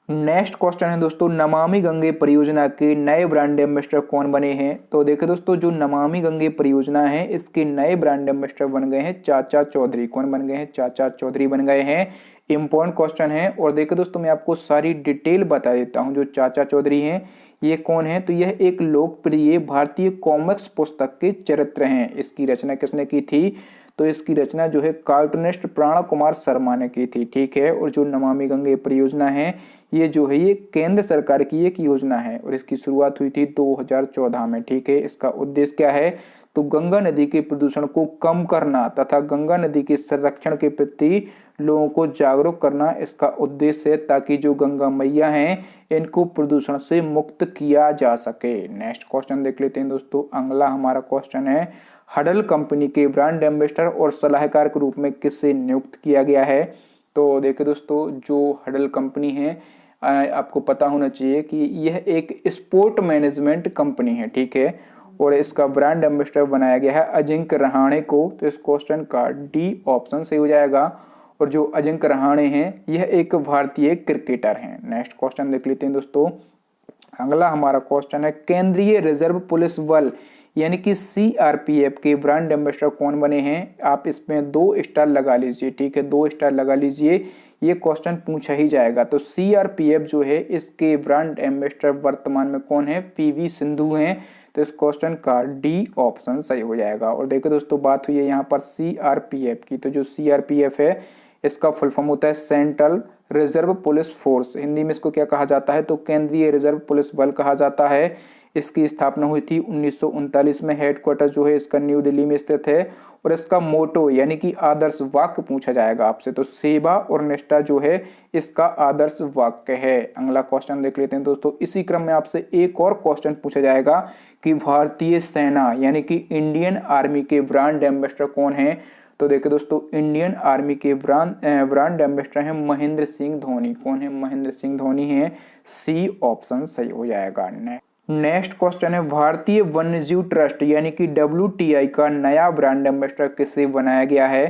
नेक्स्ट क्वेश्चन है दोस्तों, नमामि गंगे परियोजना के नए ब्रांड एम्बेसडर कौन बने हैं। तो देखो दोस्तों, जो नमामि गंगे परियोजना है इसके नए ब्रांड एम्बेसडर बन गए हैं चाचा चौधरी। कौन बन गए हैं, चाचा चौधरी बन गए हैं। इंपॉर्टेंट क्वेश्चन है। और देखो दोस्तों, मैं आपको सारी डिटेल बता देता हूं। जो चाचा चौधरी हैं ये कौन है, तो यह एक लोकप्रिय भारतीय कॉमिक्स पुस्तक के चरित्र हैं। इसकी रचना किसने की थी, तो इसकी रचना जो है कार्टूनिस्ट प्राण कुमार शर्मा ने की थी, ठीक है। और जो नमामि गंगे परियोजना है ये जो है ये केंद्र सरकार की एक योजना है और इसकी शुरुआत हुई थी 2014 में, ठीक है। इसका उद्देश्य क्या है, तो गंगा नदी के प्रदूषण को कम करना तथा गंगा नदी के संरक्षण के प्रति लोगों को जागरूक करना इसका उद्देश्य है, ताकि जो गंगा मैया हैं इनको प्रदूषण से मुक्त किया जा सके। नेक्स्ट क्वेश्चन देख लेते हैं दोस्तों। अगला हमारा क्वेश्चन है, हडल कंपनी के ब्रांड एम्बेसडर और सलाहकार के रूप में किसे नियुक्त किया गया है। तो देखिए दोस्तों, जो हडल कंपनी है आपको पता होना चाहिए कि यह एक स्पोर्ट मैनेजमेंट कंपनी है, ठीक है। और इसका ब्रांड एम्बेसडर बनाया गया है अजिंक्य रहाणे को। तो इस क्वेश्चन का डी ऑप्शन सही हो जाएगा। और जो अजिंक्य रहाणे हैं यह एक भारतीय क्रिकेटर हैं। नेक्स्ट क्वेश्चन देख लेते हैं दोस्तों। अगला हमारा क्वेश्चन है, केंद्रीय रिजर्व पुलिस बल यानी कि सीआरपीएफ के ब्रांड एम्बेसडर कौन बने हैं। आप इसमें 2 स्टार लगा लीजिए, ठीक है, 2 स्टार लगा लीजिए, ये क्वेश्चन पूछा ही जाएगा। तो सीआरपीएफ जो है इसके ब्रांड एम्बेसडर वर्तमान में कौन है, पीवी सिंधु हैं। तो इस क्वेश्चन का डी ऑप्शन सही हो जाएगा। और देखो दोस्तों, बात हुई है यहाँ पर सीआरपीएफ की। तो जो सीआरपीएफ है इसका फुल फॉर्म होता है central reserve police force. Hindi में इसको क्या कहा जाता है, तो केंद्रीय रिजर्व पुलिस बल कहा जाता है। इसकी स्थापना हुई थी 1939 में। हेडक्वार्टर जो है इसका न्यू दिल्ली में स्थित है। और इसका मोटो यानी कि आदर्श वाक्य पूछा जाएगा आपसे, तो सेवा और निष्ठा जो है इसका आदर्श वाक्य है। अगला क्वेश्चन देख लेते हैं दोस्तों। इसी क्रम में आपसे एक और क्वेश्चन पूछा जाएगा कि भारतीय सेना यानी कि इंडियन आर्मी के ब्रांड एम्बेसडर कौन है। तो देखिए दोस्तों, इंडियन आर्मी के ब्रांड एम्बेसडर हैं महेंद्र सिंह धोनी। कौन है, महेंद्र सिंह धोनी है। सी ऑप्शन सही हो जाएगा। नेक्स्ट क्वेश्चन है, भारतीय वन्यजीव ट्रस्ट यानी कि WTI का नया ब्रांड एम्बेसडर किसे बनाया गया है।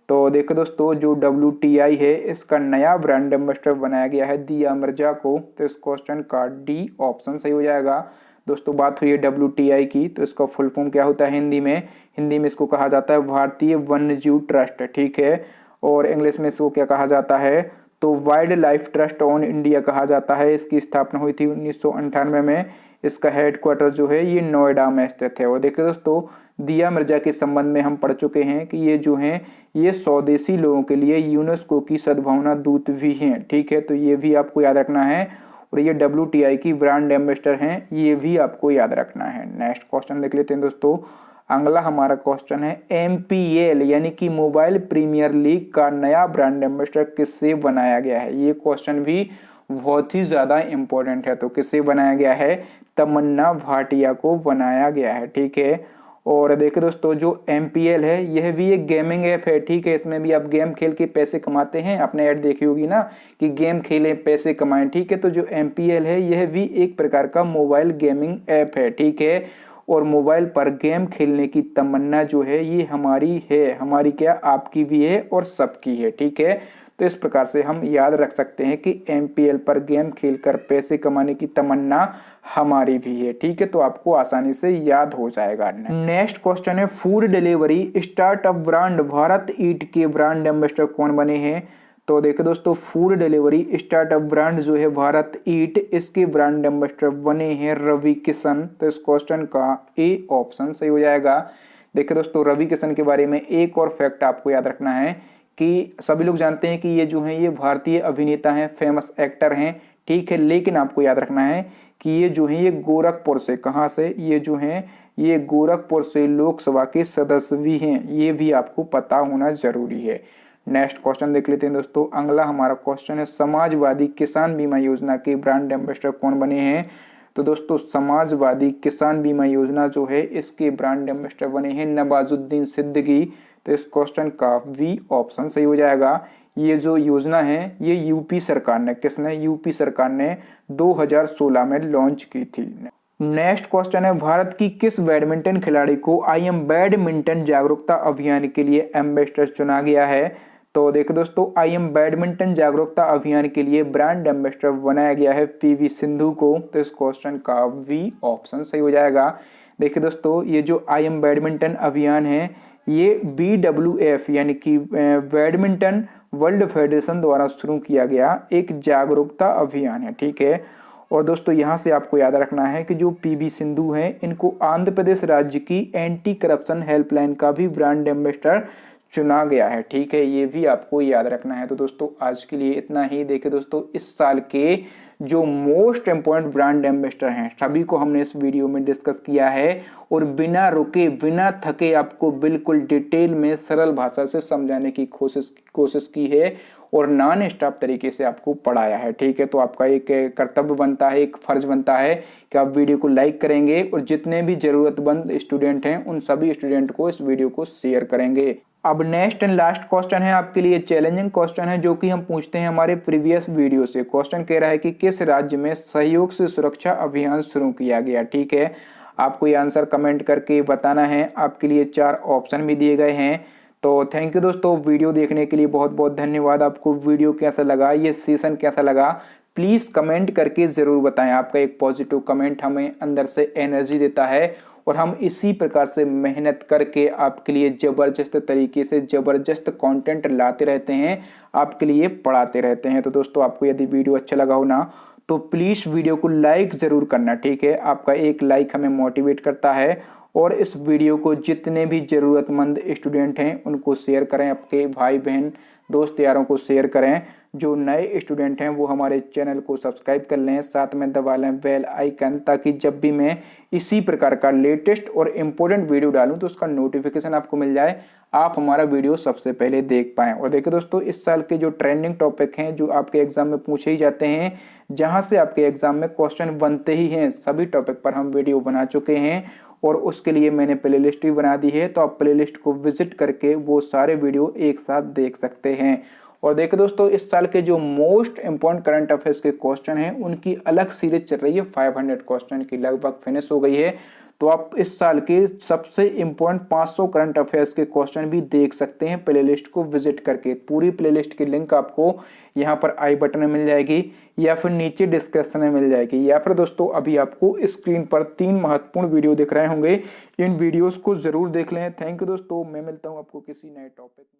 तो देखो दोस्तों, जो WTI है इसका नया ब्रांड एम्बेसडर बनाया गया है दिया मिर्जा को। तो इस क्वेश्चन का डी ऑप्शन सही हो जाएगा। दोस्तों बात हुई है WTI की, तो इसका फुल फॉर्म क्या होता है हिंदी में इसको कहा जाता है भारतीय वन्यजीव ट्रस्ट, ठीक है। और इंग्लिश में इसको क्या कहा जाता है, तो wild life trust on India कहा जाता है। इसकी स्थापना हुई थी 1998 में। इसका हेडक्वार्टर जो है ये नोएडा में स्थित है। और देखिए दोस्तों, दिया मिर्जा के संबंध में हम पढ़ चुके हैं कि ये जो हैं ये स्वदेशी लोगों के लिए यूनेस्को की सद्भावना दूत भी हैं, ठीक है। तो ये भी आपको याद रखना है। और ये WTI की ब्रांड एम्बेसडर हैं, ये भी आपको याद रखना है। नेक्स्ट क्वेश्चन देख लेते हैं दोस्तों। अगला हमारा क्वेश्चन है, MPL यानी कि मोबाइल प्रीमियर लीग का नया ब्रांड एम्बेसडर किससे बनाया गया है। ये क्वेश्चन भी बहुत ही ज्यादा इंपॉर्टेंट है। तो किससे बनाया गया है, तमन्ना भाटिया को बनाया गया है, ठीक है। और देखिए दोस्तों, जो MPL है यह भी एक गेमिंग ऐप है, ठीक है। इसमें भी आप गेम खेल के पैसे कमाते हैं। आपने ऐड देखी होगी ना कि गेम खेलें पैसे कमाएं, ठीक है। तो जो MPL है यह भी एक प्रकार का मोबाइल गेमिंग ऐप है, ठीक है। और मोबाइल पर गेम खेलने की तमन्ना जो है ये हमारी है, हमारी क्या, आपकी भी है और सबकी है, ठीक है। तो इस प्रकार से हम याद रख सकते हैं कि MPL पर गेम खेलकर पैसे कमाने की तमन्ना हमारी भी है, ठीक है। तो आपको आसानी से याद हो जाएगा। नेक्स्ट क्वेश्चन है, food delivery startup brand Bharat eat के ब्रांड एम्बेसडर कौन बने हैं। तो देखो दोस्तों, फूड डिलीवरी स्टार्टअप ब्रांड जो है भारत ईट, इसके ब्रांड एम्बेसडर बने हैं रवि किशन। तो इस क्वेश्चन का ए ऑप्शन सही हो जाएगा। देखिए दोस्तों, रवि किशन के बारे में एक और फैक्ट आपको याद रखना है कि सभी लोग जानते हैं कि ये जो हैं ये भारतीय अभिनेता हैं, फेमस एक्टर हैं, ठीक है। लेकिन आपको याद रखना है कि ये जो है ये गोरखपुर से, कहाँ से, ये जो हैं ये गोरखपुर से लोकसभा के सदस्य भी हैं, ये भी आपको पता होना जरूरी है। नेक्स्ट क्वेश्चन देख लेते हैं दोस्तों। अगला हमारा क्वेश्चन है, समाजवादी किसान बीमा योजना के ब्रांड एम्बेसडर कौन बने हैं। तो दोस्तों, समाजवादी किसान बीमा योजना जो है इसके ब्रांड एम्बेसडर बने हैं नवाजुद्दीन सिद्दीकी। तो इस क्वेश्चन का वी ऑप्शन सही हो जाएगा। ये जो योजना है ये यूपी सरकार ने, किसने, यूपी सरकार ने 2016 में लॉन्च की थी। नेक्स्ट क्वेश्चन है, भारत की किस बैडमिंटन खिलाड़ी को IM बैडमिंटन जागरूकता अभियान के लिए एम्बेसडर चुना गया है। तो देखो दोस्तों, IM बैडमिंटन जागरूकता अभियान के लिए ब्रांड एम्बेसडर बनाया गया है PV सिंधु को। तो इस क्वेश्चन का वी ऑप्शन सही हो जाएगा। देखिए दोस्तों, ये जो IM बैडमिंटन अभियान है ये BWF यानी कि बैडमिंटन वर्ल्ड फेडरेशन द्वारा शुरू किया गया एक जागरूकता अभियान है, ठीक है। और दोस्तों, यहाँ से आपको याद रखना है कि जो PV सिंधु हैं इनको आंध्र प्रदेश राज्य की एंटी करप्शन हेल्पलाइन का भी ब्रांड एम्बेसडर चुना गया है। ठीक है, ये भी आपको याद रखना है। तो दोस्तों आज के लिए इतना ही। देखिए दोस्तों, इस साल के जो मोस्ट इम्पोर्टेंट ब्रांड एम्बेसडर हैं सभी को हमने इस वीडियो में डिस्कस किया है और बिना रुके बिना थके आपको बिल्कुल डिटेल में सरल भाषा से समझाने की कोशिश की है और नॉन स्टॉप तरीके से आपको पढ़ाया है। ठीक है, तो आपका एक कर्तव्य बनता है, एक फर्ज बनता है कि आप वीडियो को लाइक करेंगे और जितने भी जरूरतमंद स्टूडेंट हैं उन सभी स्टूडेंट को इस वीडियो को शेयर करेंगे। अब नेक्स्ट एंड लास्ट क्वेश्चन है आपके लिए, चैलेंजिंग क्वेश्चन है जो कि हम पूछते हैं हमारे प्रीवियस वीडियो से। क्वेश्चन कह रहा है कि किस राज्य में सहयोग से सुरक्षा अभियान शुरू किया गया। ठीक है, आपको ये आंसर कमेंट करके बताना है। आपके लिए 4 ऑप्शन भी दिए गए हैं। तो थैंक यू दोस्तों, वीडियो देखने के लिए बहुत बहुत धन्यवाद। आपको वीडियो कैसा लगा, ये सेशन कैसा लगा, प्लीज कमेंट करके जरूर बताएं। आपका एक पॉजिटिव कमेंट हमें अंदर से एनर्जी देता है और हम इसी प्रकार से मेहनत करके आपके लिए जबरदस्त तरीके से जबरदस्त कंटेंट लाते रहते हैं, आपके लिए पढ़ाते रहते हैं। तो दोस्तों आपको यदि वीडियो अच्छा लगा हो ना तो प्लीज वीडियो को लाइक जरूर करना। ठीक है, आपका एक लाइक हमें मोटिवेट करता है और इस वीडियो को जितने भी जरूरतमंद स्टूडेंट हैं उनको शेयर करें, आपके भाई बहन दोस्त यारों को शेयर करें। जो नए स्टूडेंट हैं वो हमारे चैनल को सब्सक्राइब कर लें, साथ में दबा लें बेल आइकन, ताकि जब भी मैं इसी प्रकार का लेटेस्ट और इम्पोर्टेंट वीडियो डालूं तो उसका नोटिफिकेशन आपको मिल जाए, आप हमारा वीडियो सबसे पहले देख पाएं। और देखिए दोस्तों, इस साल के जो ट्रेंडिंग टॉपिक हैं जो आपके एग्जाम में पूछे ही जाते हैं, जहां से आपके एग्जाम में क्वेश्चन बनते ही हैं, सभी टॉपिक पर हम वीडियो बना चुके हैं और उसके लिए मैंने प्लेलिस्ट भी बना दी है। तो आप प्लेलिस्ट को विजिट करके वो सारे वीडियो एक साथ देख सकते हैं। और देखिए दोस्तों, इस साल के जो मोस्ट इंपॉर्टेंट करंट अफेयर्स के क्वेश्चन हैं उनकी अलग सीरीज चल रही है, 500 क्वेश्चन की लगभग फिनिश हो गई है। तो आप इस साल के सबसे इंपॉर्टेंट 500 करंट अफेयर्स के क्वेश्चन भी देख सकते हैं प्लेलिस्ट को विजिट करके। पूरी प्लेलिस्ट की लिंक आपको यहाँ पर आई बटन में मिल जाएगी या फिर नीचे डिस्क्रिप्शन में मिल जाएगी, या फिर दोस्तों अभी आपको स्क्रीन पर 3 महत्वपूर्ण वीडियो दिख रहे होंगे, इन वीडियोस को जरूर देख लें। थैंक यू दोस्तों, मैं मिलता हूँ आपको किसी नए टॉपिक में।